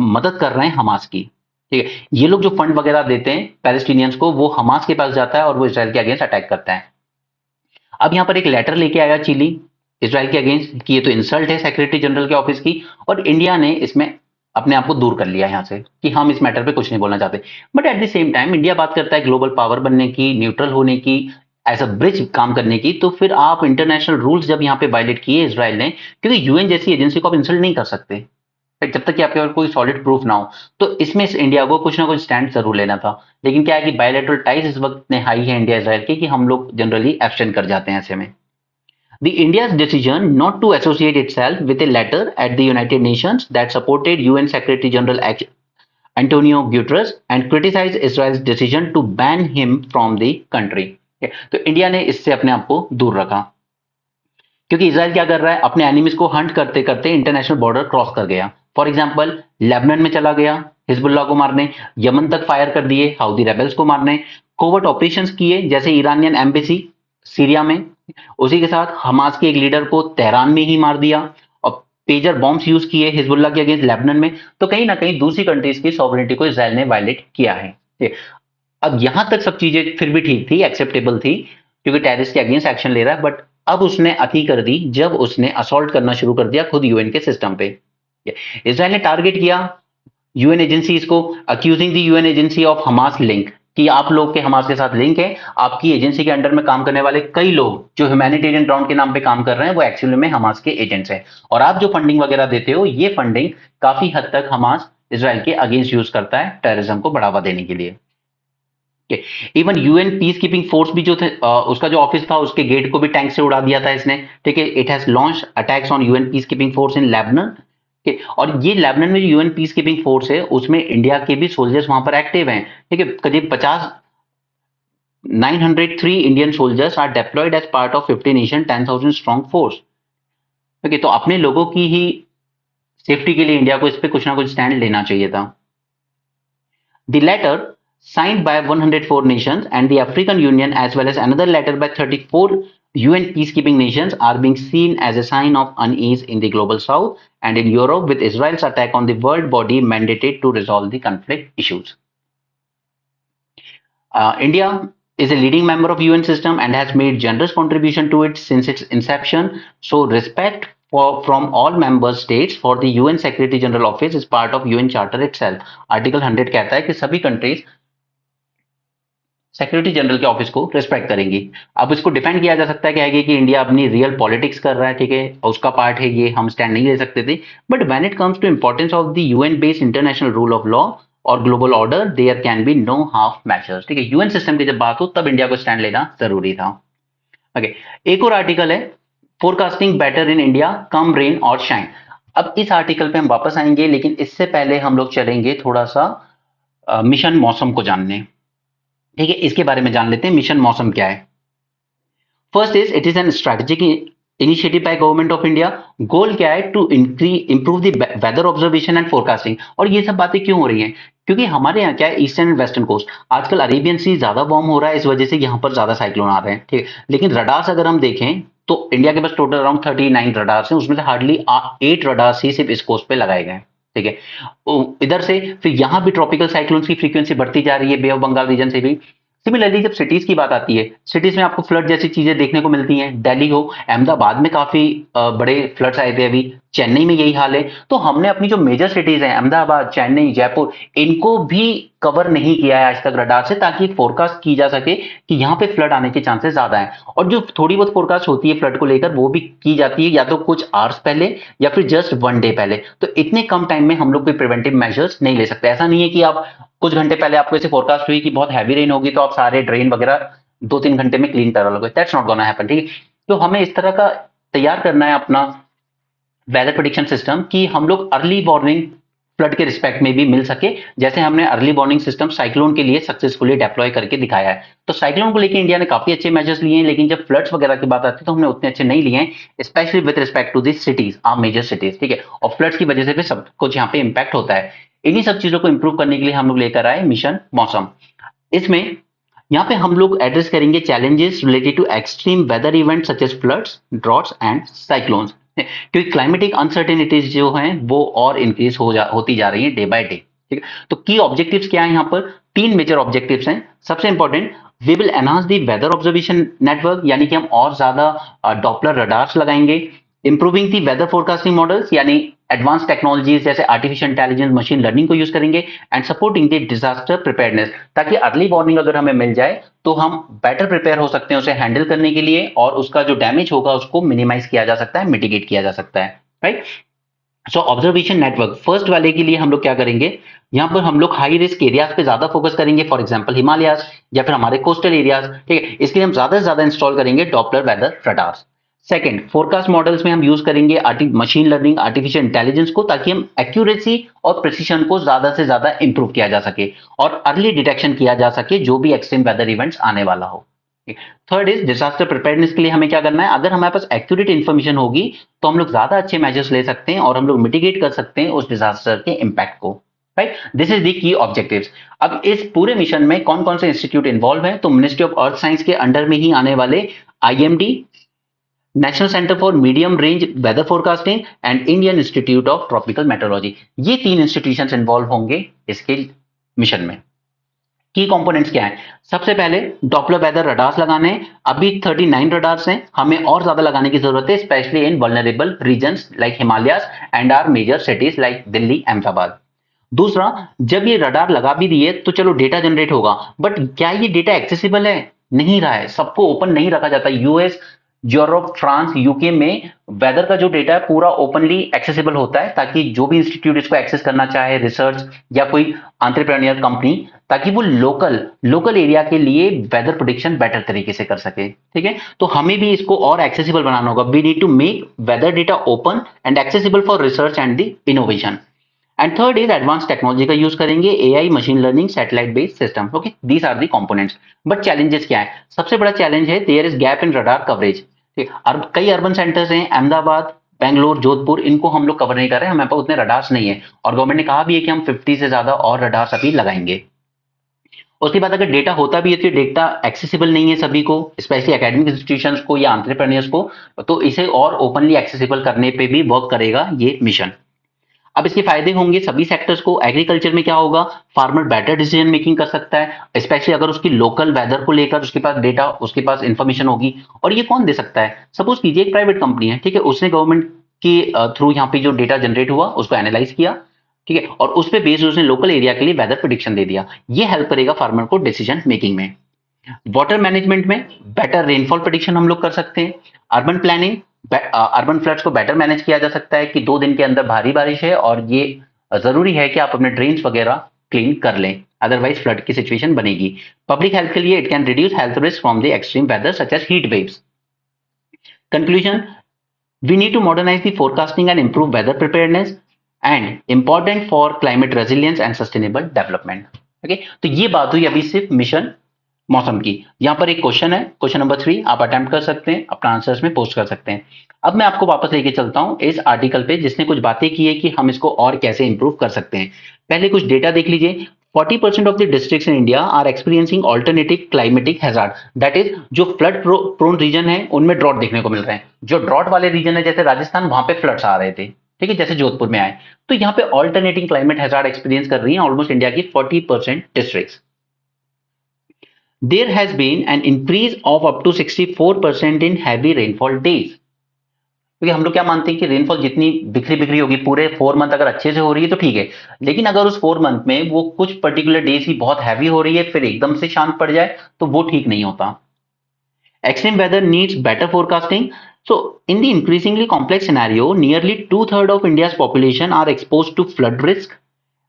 मदद कर रहे हैं हमास की, ठीक है। ये लोग जो फंड वगैरह देते हैं पैलेस्टीनियंस को, वो हमास के पास जाता है और वो इसराइल के अगेंस्ट अटैक करता है। अब यहाँ पर एक लेटर लेके आया चिली इसराइल के अगेंस्ट कि ये तो इंसल्ट है सेक्रेटरी जनरल के ऑफिस की, और इंडिया ने इसमें अपने आप को दूर कर लिया यहाँ से कि हम इस मैटर पे कुछ नहीं बोलना चाहते। But at the same time India बात करता है ग्लोबल पावर बनने की, न्यूट्रल होने की, एज अ ब्रिज काम करने की, तो फिर आप इंटरनेशनल रूल्स जब यहाँ पे वायलेट किए इसराइल ने, क्योंकि यूएन जैसी एजेंसी को आप इंसल्ट नहीं कर सकते जब तक कि आपके पास कोई सॉलिड प्रूफ ना हो, तो इसमें इंडिया को कुछ ना कुछ स्टैंड जरूर लेना था। लेकिन क्या है कि बायलैटरल टाइज इस वक्त इतने हाई है इंडिया इसराइल के कि हम लोग जनरली एब्सटेंड कर जाते हैं ऐसे में। The India's decision not to associate itself with a letter at the United Nations that supported UN Secretary General Antonio Guterres and criticized Israel's decision to ban him from the country. तो India ने इससे अपने आप को दूर रखा, क्योंकि Israel क्या कर रहा है? अपने एनिमीज को हंट करते करते इंटरनेशनल बॉर्डर क्रॉस कर गया। फॉर एग्जाम्पल लेबनान में चला गया हिजबुल्लाह को मारने, यमन तक फायर कर दिए हाउदी रेबल्स को मारने, कोवर्ट ऑपरेशंस किए जैसे ईरानियन एम्बेसी सीरिया में, उसी के साथ हमास के एक लीडर को तेहरान में ही मार दिया, और पेजर बॉम्ब्स यूज किए हिजबुल्लाह के अगेंस्ट लेबनान में। तो कहीं ना कहीं दूसरी कंट्रीज की सॉवरेनिटी को इसराइल ने वायलेट किया है। अब यहां तक सब चीजें फिर भी ठीक थी, एक्सेप्टेबल थी, क्योंकि टेररिस्ट के अगेंस्ट एक्शन ले रहा है। बट अब उसने अति कर दी जब उसने असॉल्ट करना शुरू कर दिया खुद यूएन के सिस्टम पे। इसराइल ने टारगेट किया यूएन एजेंसीज को, accusing the UN agency of Hamas link, कि आप लोग के हमास के साथ लिंक है, आपकी एजेंसी के अंडर में काम करने वाले कई लोग जो ह्यूमैनिटेरियन ग्राउंड के नाम पे काम कर रहे हैं वो एक्चुअली में हमास के एजेंट्स हैं, और आप जो फंडिंग वगैरह देते हो ये फंडिंग काफी हद तक हमास इसराइल के अगेंस्ट यूज करता है टेररिज्म को बढ़ावा देने के लिए। Even UN peace keeping force भी जो थे, उसका जो ऑफिस था उसके गेट को भी टैंक से उड़ा दिया था इसने, ठीक है। It has launch attacks on UN peace keeping force in Lebanon ठीक है, और ये लेबनान में जो यूएन पीस कीपिंग फोर्स है उसमें इंडिया के भी सोल्जर्स वहां पर एक्टिव हैं। ठीक है, करीब 903 Indian soldiers are deployed as part of 50 nation 10,000 strong force. ठीक है, तो अपने लोगों की ही सेफ्टी के लिए इंडिया को इस पे कुछ ना कुछ स्टैंड लेना चाहिए था। The latter, signed by 104 nations and the African Union as well as another letter by 34 UN peacekeeping nations are being seen as a sign of unease in the global south and in Europe with Israel's attack on the world body mandated to resolve the conflict issues. India is a leading member of UN system and has made generous contribution to it since its inception. So respect from all member states for the UN Secretary General Office is part of UN Charter itself. Article 100 कहता है कि सभी countries secretary general के office को respect करेंगी। अब इसको defend किया जा सकता है कि इंडिया अपनी रियल पॉलिटिक्स कर रहा है, ठीक है, उसका पार्ट है ये, हम स्टैंड नहीं ले सकते थे। But when it comes to importance of the UN based international rule of law और global order there can be no half measures. ठीक है, यूएन सिस्टम की जब बात हो तब इंडिया को स्टैंड लेना जरूरी था। ओके, एक और आर्टिकल है forecasting better in India come rain और शाइन। अब इस आर्टिकल पे हम वापस आएंगे, लेकिन इससे पहले हम लोग चलेंगे थोड़ा सा मिशन मौसम को जानने। ठीक है, इसके बारे में जान लेते हैं मिशन मौसम क्या है। First is it is an strategic initiative by government of India. Goal क्या है? To improve the weather observation and forecasting. और ये सब बातें क्यों हो रही हैं? क्योंकि हमारे यहाँ क्या है, ईस्टर्न एंड वेस्टर्न कोस्ट आजकल अरेबियन सी ज्यादा वार्म हो रहा है, इस वजह से यहाँ पर ज्यादा साइक्लोन आ रहे हैं। ठीक है, लेकिन रडार्स अगर हम देखें तो इंडिया के पास टोटल अराउंड 39 रडार्स हैं, उसमें से हार्डली 8 रडार्स ही सिर्फ इस कोस्ट पे लगाए गए हैं। ठीक है, इधर से फिर यहाँ भी ट्रॉपिकल साइक्लोन्स की फ्रीक्वेंसी बढ़ती जा रही है, बे ऑफ बंगाल रीजन से भी। सिमिलरली जब सिटीज की बात आती है, सिटीज में आपको फ्लड जैसी चीजें देखने को मिलती हैं। दिल्ली हो, अहमदाबाद में काफी बड़े फ्लड्स आए थे अभी, चेन्नई में यही हाल है। तो हमने अपनी जो मेजर सिटीज हैं, अहमदाबाद, चेन्नई, जयपुर, इनको भी कवर नहीं किया है आज तक रडार से, ताकि फोरकास्ट की जा सके कि यहाँ पे फ्लड आने के चांसेस ज्यादा है। और जो थोड़ी बहुत फोरकास्ट होती है फ्लड को लेकर, वो भी की जाती है या तो कुछ आवर्स पहले या फिर जस्ट 1 डे पहले। तो इतने कम टाइम में हम लोग कोई प्रिवेंटिव मेजर्स नहीं ले सकते। ऐसा नहीं है कि आप कुछ घंटे पहले आपको ऐसे फोरकास्ट हुई कि बहुत हैवी रेन होगी तो आप सारे ड्रेन वगैरह 2-3 घंटे में क्लीन करा लोगे। That's not gonna happen. ठीक है, तो हमें इस तरह का तैयार करना है अपना वेदर प्रेडिक्शन सिस्टम कि हम लोग अर्ली वार्निंग फ्लड के रिस्पेक्ट में भी मिल सके, जैसे हमने अर्ली वार्निंग सिस्टम साइक्लोन के लिए सक्सेसफुली डेप्लॉय करके दिखाया है। तो साइक्लोन को लेकर इंडिया ने काफी अच्छे मेजर्स लिए हैं, लेकिन जब फ्लड्स वगैरह की बात आती है तो हमने उतने अच्छे नहीं लिए हैं, specially with respect to the cities, are major cities. ठीक है, और फ्लड्स की वजह से भी सब कुछ यहाँ पे इंपैक्ट होता है। इन्हीं सब चीजों को इंप्रूव करने के लिए हम लोग लेकर आए मिशन मौसम। इसमें यहाँ पे हम लोग एड्रेस करेंगे challenges related to extreme weather event such as floods, droughts and cyclones, क्योंकि क्लाइमेटिक अनसर्टेनिटीज जो हैं वो और इंक्रीज होती जा रही है डे बाय डे। ठीक है, तो की ऑब्जेक्टिव्स क्या है? यहाँ पर 3 मेजर ऑब्जेक्टिव्स हैं। सबसे important, we will enhance the weather observation network, यानी कि हम और ज्यादा डॉपलर रडार्स लगाएंगे। Improving the weather forecasting models, यानी एडवांस टेक्नोलॉजीज जैसे आर्टिफिशियल इंटेलिजेंस, मशीन लर्निंग को यूज करेंगे। And supporting the disaster preparedness, ताकि अर्ली वार्निंग अगर हमें मिल जाए तो हम बेटर प्रिपेयर हो सकते हैं उसे हैंडल करने के लिए, और उसका जो डैमेज होगा उसको मिनिमाइज किया जा सकता है, मिटिगेट किया जा सकता है। राइट, सो ऑब्जर्वेशन नेटवर्क फर्स्ट वाले के लिए हम लोग क्या करेंगे, यहाँ पर हम लोग हाई रिस्क एरियाज पे ज्यादा फोकस करेंगे, फॉर एग्जांपल हिमालयाज या फिर हमारे कोस्टल एरियाज। ठीक है, इसके लिए हम ज्यादा से ज्यादा इंस्टॉल करेंगे Doppler weather radars. Second, forecast models में हम यूज करेंगे मशीन लर्निंग, आर्टिफिशियल इंटेलिजेंस को, ताकि हम एक्यूरेसी और प्रिसीजन को ज्यादा से ज्यादा इंप्रूव किया जा सके और अर्ली डिटेक्शन किया जा सके जो भी एक्सट्रीम वेदर इवेंट्स आने वाला हो। थर्ड इज डिजास्टर प्रिपेयरनेस के लिए हमें क्या करना है, अगर हमारे पास एक्यूरेट इन्फॉर्मेशन होगी तो हम लोग ज्यादा अच्छे मेजर्स ले सकते हैं और हम लोग मिटिगेट कर सकते हैं उस डिजास्टर के इंपैक्ट को। Right, this is the key objectives. अब इस पूरे मिशन में कौन कौन से इंस्टीट्यूट इन्वॉल्व हैं, तो मिनिस्ट्री ऑफ अर्थ साइंस के अंडर में ही आने वाले IMD, national centre for medium range weather forecasting and Indian institute of tropical meteorology, ये 3 इंस्टीट्यूशंस इन्वॉल्व होंगे इसके मिशन में। की कंपोनेंट्स क्या है? सबसे पहले डॉपलर वेदर रडार्स लगाने हैं। अभी 39 रडार्स हैं, हमें और ज्यादा लगाने की जरूरत है, specially in vulnerable regions like Himalayas and are major cities like Delhi, Ahmedabad. दूसरा, जब ये रडार लगा भी दिए तो चलो डेटा जनरेट होगा, बट क्या ये डेटा एक्सेसिबल है? नहीं रहा है, सबको ओपन नहीं रखा जाता। यूएस यूरोप, फ्रांस, यूके में वेदर का जो डेटा है पूरा ओपनली एक्सेसिबल होता है, ताकि जो भी इंस्टीट्यूट इसको एक्सेस करना चाहे, रिसर्च या कोई एंटरप्रेन्योर कंपनी, ताकि वो लोकल लोकल एरिया के लिए वेदर प्रोडिक्शन बेटर तरीके से कर सके। ठीक है, तो हमें भी इसको और एक्सेसिबल बनाना होगा। We need to make weather data open and accessible for research and the innovation. And third is advance technology का यूज करेंगे, AI, machine learning, satellite based system. Okay, these are the components. But challenges क्या है? सबसे बड़ा challenge है there is gap in radar coverage. ठीक है, कई अर्बन सेंटर्स हैं, अहमदाबाद, बेंगलोर, जोधपुर, इनको हम लोग कवर नहीं कर रहे हैं, हमारे पास उतने रडार्स नहीं है, और गवर्नमेंट ने कहा भी है कि हम 50 से ज्यादा और रडार्स अभी लगाएंगे। उसके बाद अगर डेटा होता भी है तो डेटा एक्सेसिबल नहीं है सभी को, स्पेशली एकेडमिक इंस्टीट्यूशंस को या एंटरप्रेन्योर्स को, तो इसे और ओपनली एक्सेसिबल करने पे भी वर्क करेगा ये मिशन। अब इसके फायदे होंगे सभी सेक्टर्स को। एग्रीकल्चर में क्या होगा? फार्मर बेटर डिसीजन मेकिंग कर सकता है, स्पेशली अगर उसकी लोकल वेदर को लेकर उसके पास डेटा, उसके पास इंफॉर्मेशन होगी। और ये कौन दे सकता है? सपोज कीजिए एक प्राइवेट कंपनी है, ठीक है, उसने गवर्नमेंट के थ्रू यहाँ पे जो डेटा जनरेट हुआ उसको एनालाइज किया, ठीक है, और उस पे बेस्ड उसने लोकल एरिया के लिए वेदर प्रिडिक्शन दे दिया। ये हेल्प करेगा फार्मर को डिसीजन मेकिंग में। वाटर मैनेजमेंट में बेटर रेनफॉल प्रेडिक्शन हम लोग कर सकते हैं। अर्बन प्लानिंग, अर्बन फ्लड्स को बेटर मैनेज किया जा सकता है कि 2 दिन के अंदर भारी बारिश है और ये जरूरी है कि आप अपने ड्रेन्स वगैरह क्लीन कर लें, अदरवाइज फ्लड की सिचुएशन बनेगी। पब्लिक हेल्थ के लिए it can reduce health risk from the extreme weather such as heat waves. Conclusion, we need to modernize the forecasting and improve weather preparedness and important for climate resilience and sustainable development। Okay, तो ये बात हुई अभी सिर्फ mission मौसम की। यहां पर एक क्वेश्चन है, क्वेश्चन नंबर 3, आप अटेम्प्ट कर सकते हैं, अपना आंसर्स में पोस्ट कर सकते हैं। अब मैं आपको वापस लेके चलता हूं इस आर्टिकल पे जिसने कुछ बातें की है कि हम इसको और कैसे इंप्रूव कर सकते हैं। पहले कुछ डेटा देख लीजिए। 40% of the districts in India are experiencing alternative climatic hazard, that is जो फ्लड प्रोन रीजन है उनमें ड्रॉट देखने को मिल रहे हैं। जो ड्रॉट वाले रीजन है जैसे राजस्थान, वहां पे फ्लड्स आ रहे थे, ठीक है, जैसे जोधपुर में आए। तो यहाँ पे ऑल्टरनेटिंग क्लाइमेट हैजार्ड एक्सपीरियंस कर रही है ऑलमोस्ट इंडिया की 40% districts. There has been an increase of up to 64% in heavy rainfall days। क्योंकि हम लोग क्या मानते हैं कि रेनफॉल जितनी बिखरी बिखरी होगी, पूरे 4 मंथ अगर अच्छे से हो रही है तो ठीक है, लेकिन अगर उस 4 मंथ में वो कुछ पर्टिकुलर डेज ही बहुत हैवी हो रही है फिर एकदम से शांत पड़ जाए तो वो ठीक नहीं होता। Extreme weather needs better forecasting। So in the increasingly complex scenario, nearly 2/3 of India's population are exposed to flood risk,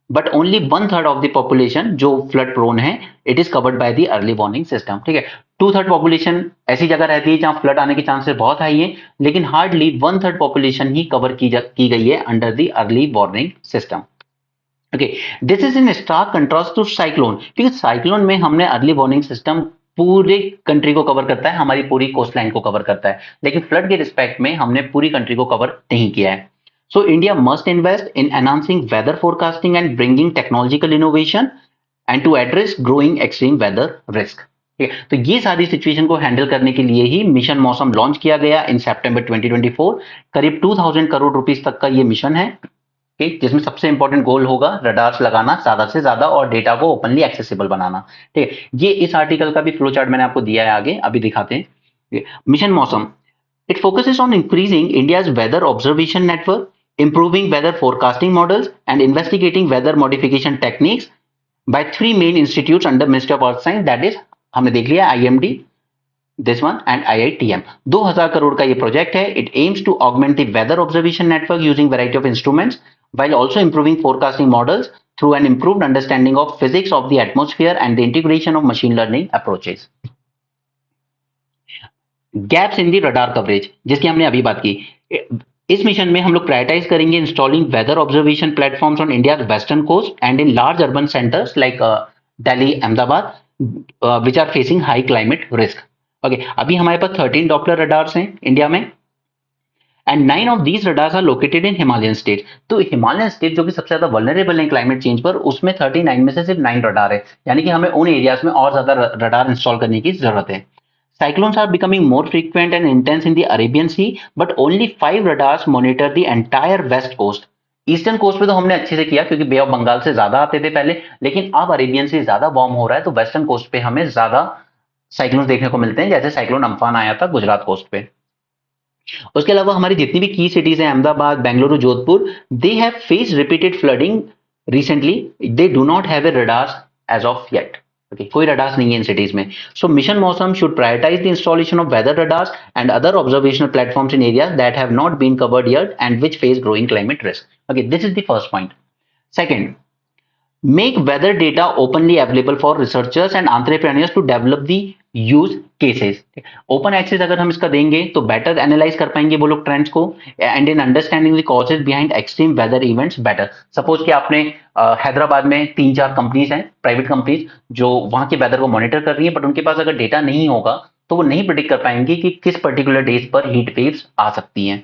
but only 1/3 of the population जो फ्लड प्रोन है, it is covered by the early warning system. ठीक है, 2/3 population ऐसी जगह रहती है जहां flood आने के चांसेस बहुत हाई है, लेकिन हार्डली 1/3 पॉपुलेशन ही कवर की गई है under the early warning system. Okay, this is in stark contrast to cyclone, क्योंकि साइक्लोन में हमने अर्ली वार्निंग सिस्टम पूरे कंट्री को कवर करता है, हमारी पूरी कोस्ट लाइन को कवर करता है, लेकिन फ्लड के रिस्पेक्ट में हमने पूरी कंट्री को कवर नहीं किया है। So India must invest in enhancing weather forecasting and bringing technological innovation and to address growing extreme weather risk। ठीक है, तो ये सारी सिचुएशन को हैंडल करने के लिए ही मिशन मौसम लॉन्च किया गया इन सितंबर 2024। करीब 2000 करोड़ रुपीस तक का ये मिशन है, जिसमें सबसे इंपॉर्टेंट गोल होगा रडार्स लगाना ज्यादा से ज्यादा और डेटा को ओपनली एक्सेसिबल बनाना। ठीक है, ये इस आर्टिकल का भी फ्लो चार्ट मैंने आपको दिया है, आगे अभी दिखाते हैं। Mission Mausam, it focuses on increasing India's weather observation network, improving weather forecasting models and investigating weather modification techniques by 3 main institutes under Ministry of Earth Science, that is हमने देख लिया IMD, this one and IITM। 2000 crore का ये project है। It aims to augment the weather observation network using variety of instruments while also improving forecasting models through an improved understanding of physics of the atmosphere and the integration of machine learning approaches। Gaps in the radar coverage, जिसकी हमने अभी बात की, इस mission में हम लोग prioritise करेंगे installing weather observation platforms on India western coast and in large urban centres like Delhi, Ahmedabad, which are facing high climate risk. Okay, अभी हमारे पास 13 डॉपलर रडार्स हैं इंडिया में and 9 of these radars are located in Himalayan state. तो Himalayan state जो कि सबसे ज्यादा वल्नरेबल है क्लाइमेट चेंज पर, उसमें 39 में से सिर्फ 9 रडार है, यानी कि हमें उन एरियाज में और ज्यादा रडार इंस्टॉल करने की जरूरत है। Cyclones are becoming more frequent and intense in the Arabian Sea, but only 5 radars monitor the entire west coast। Eastern coast पे तो हमने अच्छे से किया क्योंकि बे ऑफ बंगाल से ज्यादा आते थे पहले, लेकिन अब अरेबियन से ज्यादा वार्म हो रहा है तो वेस्टर्न कोस्ट पे हमें ज्यादा साइक्लोन देखने को मिलते हैं, जैसे साइक्लोन अम्फान आया था गुजरात कोस्ट पे। उसके अलावा हमारी जितनी भी की सिटीज हैं, Ahmedabad, Bengaluru, Jodhpur, they have faced repeated flooding recently, they do not have a radars as of yet. Okay, कोई रडार्स नहीं है इन सिटीज में. So mission Mausam should prioritise the installation of weather radars and other observational platforms in areas that have not been covered yet and which face growing climate risk. Okay, this is the first point. Second, make weather data openly available for researchers and entrepreneurs to develop the use cases. Open access अगर हम इसका देंगे तो better analyse कर पाएंगे वो लोग trends को and in understanding the causes behind extreme weather events better. Suppose कि आपने हैदराबाद में 3-4 कंपनीज हैं, प्राइवेट कंपनीज, जो वहां के वेदर को मॉनिटर कर रही हैं, बट उनके पास अगर डेटा नहीं होगा तो वो नहीं प्रिडिक्ट कर पाएंगे कि किस पर्टिकुलर डेज पर हीट वेव्स आ सकती हैं.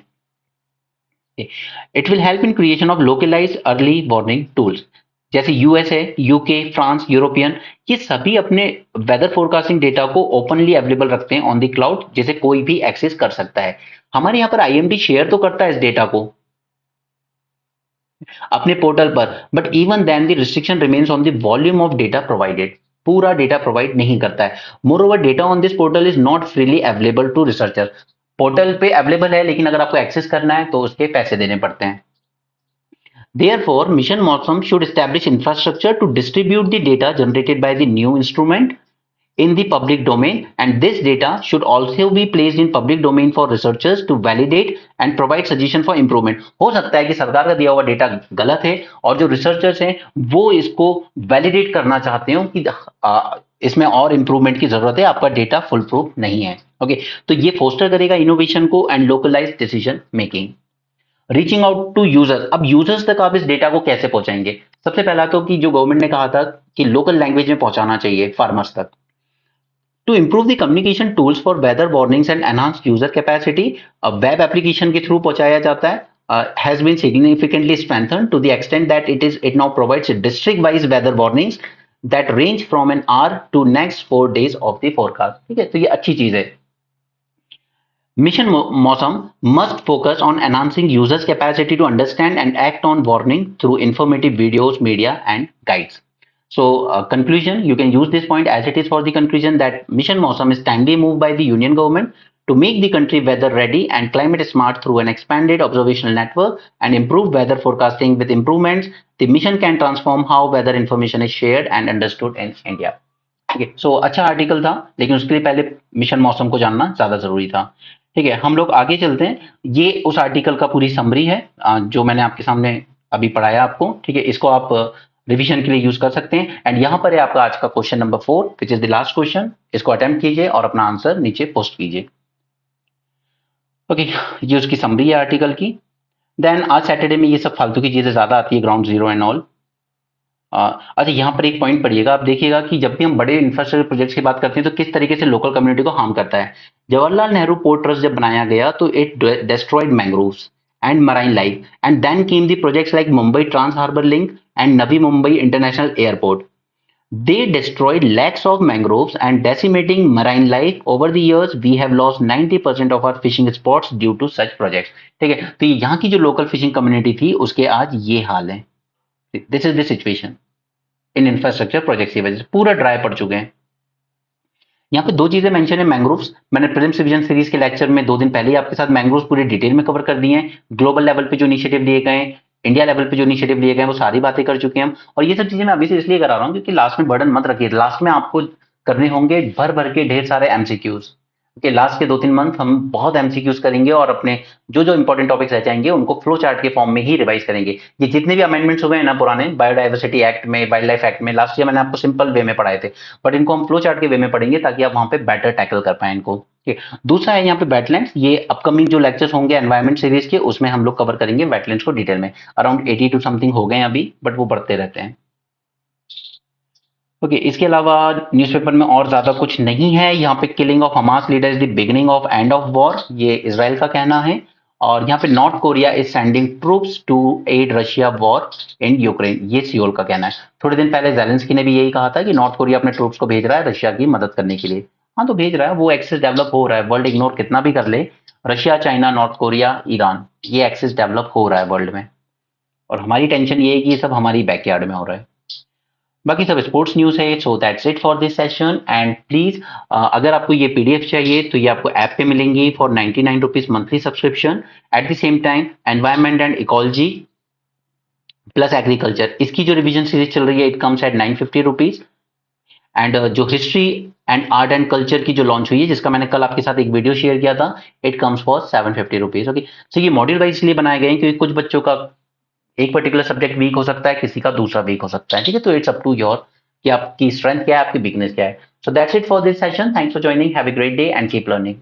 It will help in creation of localized early warning tools. जैसे यूएस है, यूके, फ्रांस, यूरोपियन, ये सभी अपने वेदर फोरकास्टिंग डेटा को ओपनली अवेलेबल रखते हैं ऑन द क्लाउड, जिसे कोई भी एक्सेस कर सकता है. हमारे यहाँ पर आईएमडी शेयर तो करता है इस डेटा को अपने पोर्टल पर, but even then the restriction remains on the volume of data provided. पूरा डेटा प्रोवाइड नहीं करता है. Moreover data on this portal is not freely available to researcher. Portal पे अवेलेबल है लेकिन अगर आपको एक्सेस करना है तो उसके पैसे देने पड़ते हैं. Therefore, Mission Mawsum should establish infrastructure to distribute the data generated by the new instrument in the public domain, and this data should also be placed in public domain for researchers to validate and provide suggestion for improvement. हो सकता है कि सरकार का दिया हुआ data गलत है और जो रिसर्चर्स हैं वो इसको वैलिडेट करना चाहते हो कि इसमें और इंप्रूवमेंट की जरूरत है, आपका डेटा फुल प्रूफ नहीं है. ओके, तो ये फोस्टर करेगा इनोवेशन को and localize decision making. Reaching out to users. अब यूजर्स तक आप इस डेटा को कैसे पहुंचाएंगे? सबसे पहला तो कि जो गवर्नमेंट ने कहा था कि लोकल लैंग्वेज में पहुंचाना चाहिए फार्मर्स तक. To improve the communication tools for weather warnings and enhance user capacity, web application के थ्रू पहुंचाया जाता है. has been significantly strengthened to the extent that it now provides district wise weather warnings that range from an hour to next 4 days of the forecast. ठीक है, तो ये अच्छी चीज है. Mission Mawsum must focus on enhancing users' capacity to understand and act on warning through informative videos, media, and guides. So, conclusion, you can use this point as it is for the conclusion that Mission Mawsum is timely moved by the Union government to make the country weather ready and climate smart through an expanded observational network and improved weather forecasting. With improvements, the mission can transform how weather information is shared and understood in India. ठीक है, सो अच्छा article था लेकिन उसके लिए पहले mission मौसम को जानना ज्यादा जरूरी था. ठीक है, हम लोग आगे चलते हैं. ये उस आर्टिकल का पूरी समरी है जो मैंने आपके सामने अभी पढ़ाया आपको. ठीक है, इसको आप रिवीजन के लिए यूज कर सकते हैं. एंड यहाँ पर है आपका आज का question number 4 which is the last question. इसको अटेम्प्ट कीजिए और अपना आंसर नीचे पोस्ट कीजिए. ओके, ये उसकी समरी है आर्टिकल की. देन आज सैटरडे में ये सब फालतू की चीजें ज्यादा आती है, ग्राउंड जीरो एंड ऑल. अच्छा, यहाँ पर एक पॉइंट पढ़िएगा, आप देखिएगा कि जब भी हम बड़े इंफ्रास्ट्रक्चर प्रोजेक्ट्स की बात करते हैं तो किस तरीके से लोकल कम्युनिटी को हार्म करता है. जवाहरलाल नेहरू पोर्ट ट्रस्ट जब बनाया गया तो it destroyed mangroves and marine life and then came the projects like Mumbai trans harbour link and Navi Mumbai international airport. They destroyed lakhs of mangroves and decimating marine life. Over the years, we have lost 90% of our fishing spots due to such projects. ठीक है, तो यहाँ की जो local fishing community थी उसके आज ये हाल है. This is the situation in infrastructure project की वजह से पूरा ड्राई पड़ चुके हैं. यहाँ पे 2 चीजें मेंशन है मैंग्रोव्स. मैंने प्रिलिम्स रिवीजन सीरीज के लेक्चर में 2 दिन पहले ही आपके साथ मैंग्रोव्स पूरी डिटेल में कवर कर दिए हैं. ग्लोबल लेवल पे जो इनिशिएटिव लिए गए, इंडिया लेवल पे जो इनिशिएटिव लिए गए, वो सारी बातें कर चुके हैं हम. और ये सब चीजें मैं अभी से इसलिए करा रहा हूँ क्योंकि लास्ट में बर्डन मत रखिए. लास्ट में आपको करने होंगे भर भर के ढेर सारे एमसीक्यूज. ओके, लास्ट के 2-3 मंथ हम बहुत एमसीक्यूज करेंगे और अपने जो जो इंपॉर्टेंट टॉपिक्स रह जाएंगे उनको फ्लो चार्ट के फॉर्म में ही रिवाइज करेंगे. ये जितने भी अमेंडमेंट्स हुए हैं ना पुराने बायोडाइवर्सिटी एक्ट में, वाइल्ड लाइफ एक्ट में, लास्ट ईयर मैंने आपको सिंपल वे में पढ़ाए थे, बट इनको हम फ्लो चार्ट के वे में पढ़ेंगे ताकि आप वहां पे बेटर टैकल कर पाए इनको. दूसरा है यहाँ पे वेटलैंड्स. ये अपकमिंग जो लेक्चर्स होंगे एनवायरमेंट सीरीज के उसमें हम लोग कवर करेंगे वेटलैंड्स को डिटेल में. अराउंड 80 टू समथिंग हो गए अभी, बट वो बढ़ते रहते हैं. ओके, इसके अलावा न्यूज़पेपर में और ज्यादा कुछ नहीं है. यहाँ पे killing of Hamas leader is the beginning of end of war, ये इजराइल का कहना है. और यहाँ पे North Korea is sending troops to aid Russia war in Ukraine, ये सियोल का कहना है. थोड़े दिन पहले जेलेंस्की ने भी यही कहा था कि नॉर्थ कोरिया अपने ट्रूप्स को भेज रहा है रशिया की मदद करने के लिए. हाँ, तो भेज रहा है, वो एक्सेस डेवलप हो रहा है. वर्ल्ड इग्नोर कितना भी कर ले, Russia, China, north Korea, Iran, ये एक्सेस डेवलप हो रहा है वर्ल्ड में. और हमारी टेंशन ये है कि ये सब हमारी बैकयार्ड में हो रहा है. बाकी सब स्पोर्ट्स न्यूज है. So that's it for this session. And please अगर आपको ये पीडीएफ चाहिए तो ये आपको ऐप पे मिलेंगी for 99 rupees monthly subscription. At the same time environment and ecology plus agriculture, इसकी जो रिवीजन सीरीज चल रही है it comes at 950 rupees. And जो history and art and culture की जो लॉन्च हुई है, जिसका मैंने कल आपके साथ एक वीडियो शेयर किया था, it comes for 750 rupees. Okay, so ये मॉड्यूल वाइज इसलिए बनाए गए हैं क्योंकि कुछ बच्चों का एक पर्टिकुलर सब्जेक्ट वीक हो सकता है, किसी का दूसरा वीक हो सकता है, ठीक है। तो इट्स अप टू योर कि आपकी स्ट्रेंथ क्या है, आपकी वीकनेस क्या है। So that's it for this session. Thanks for joining, have a great day and keep learning.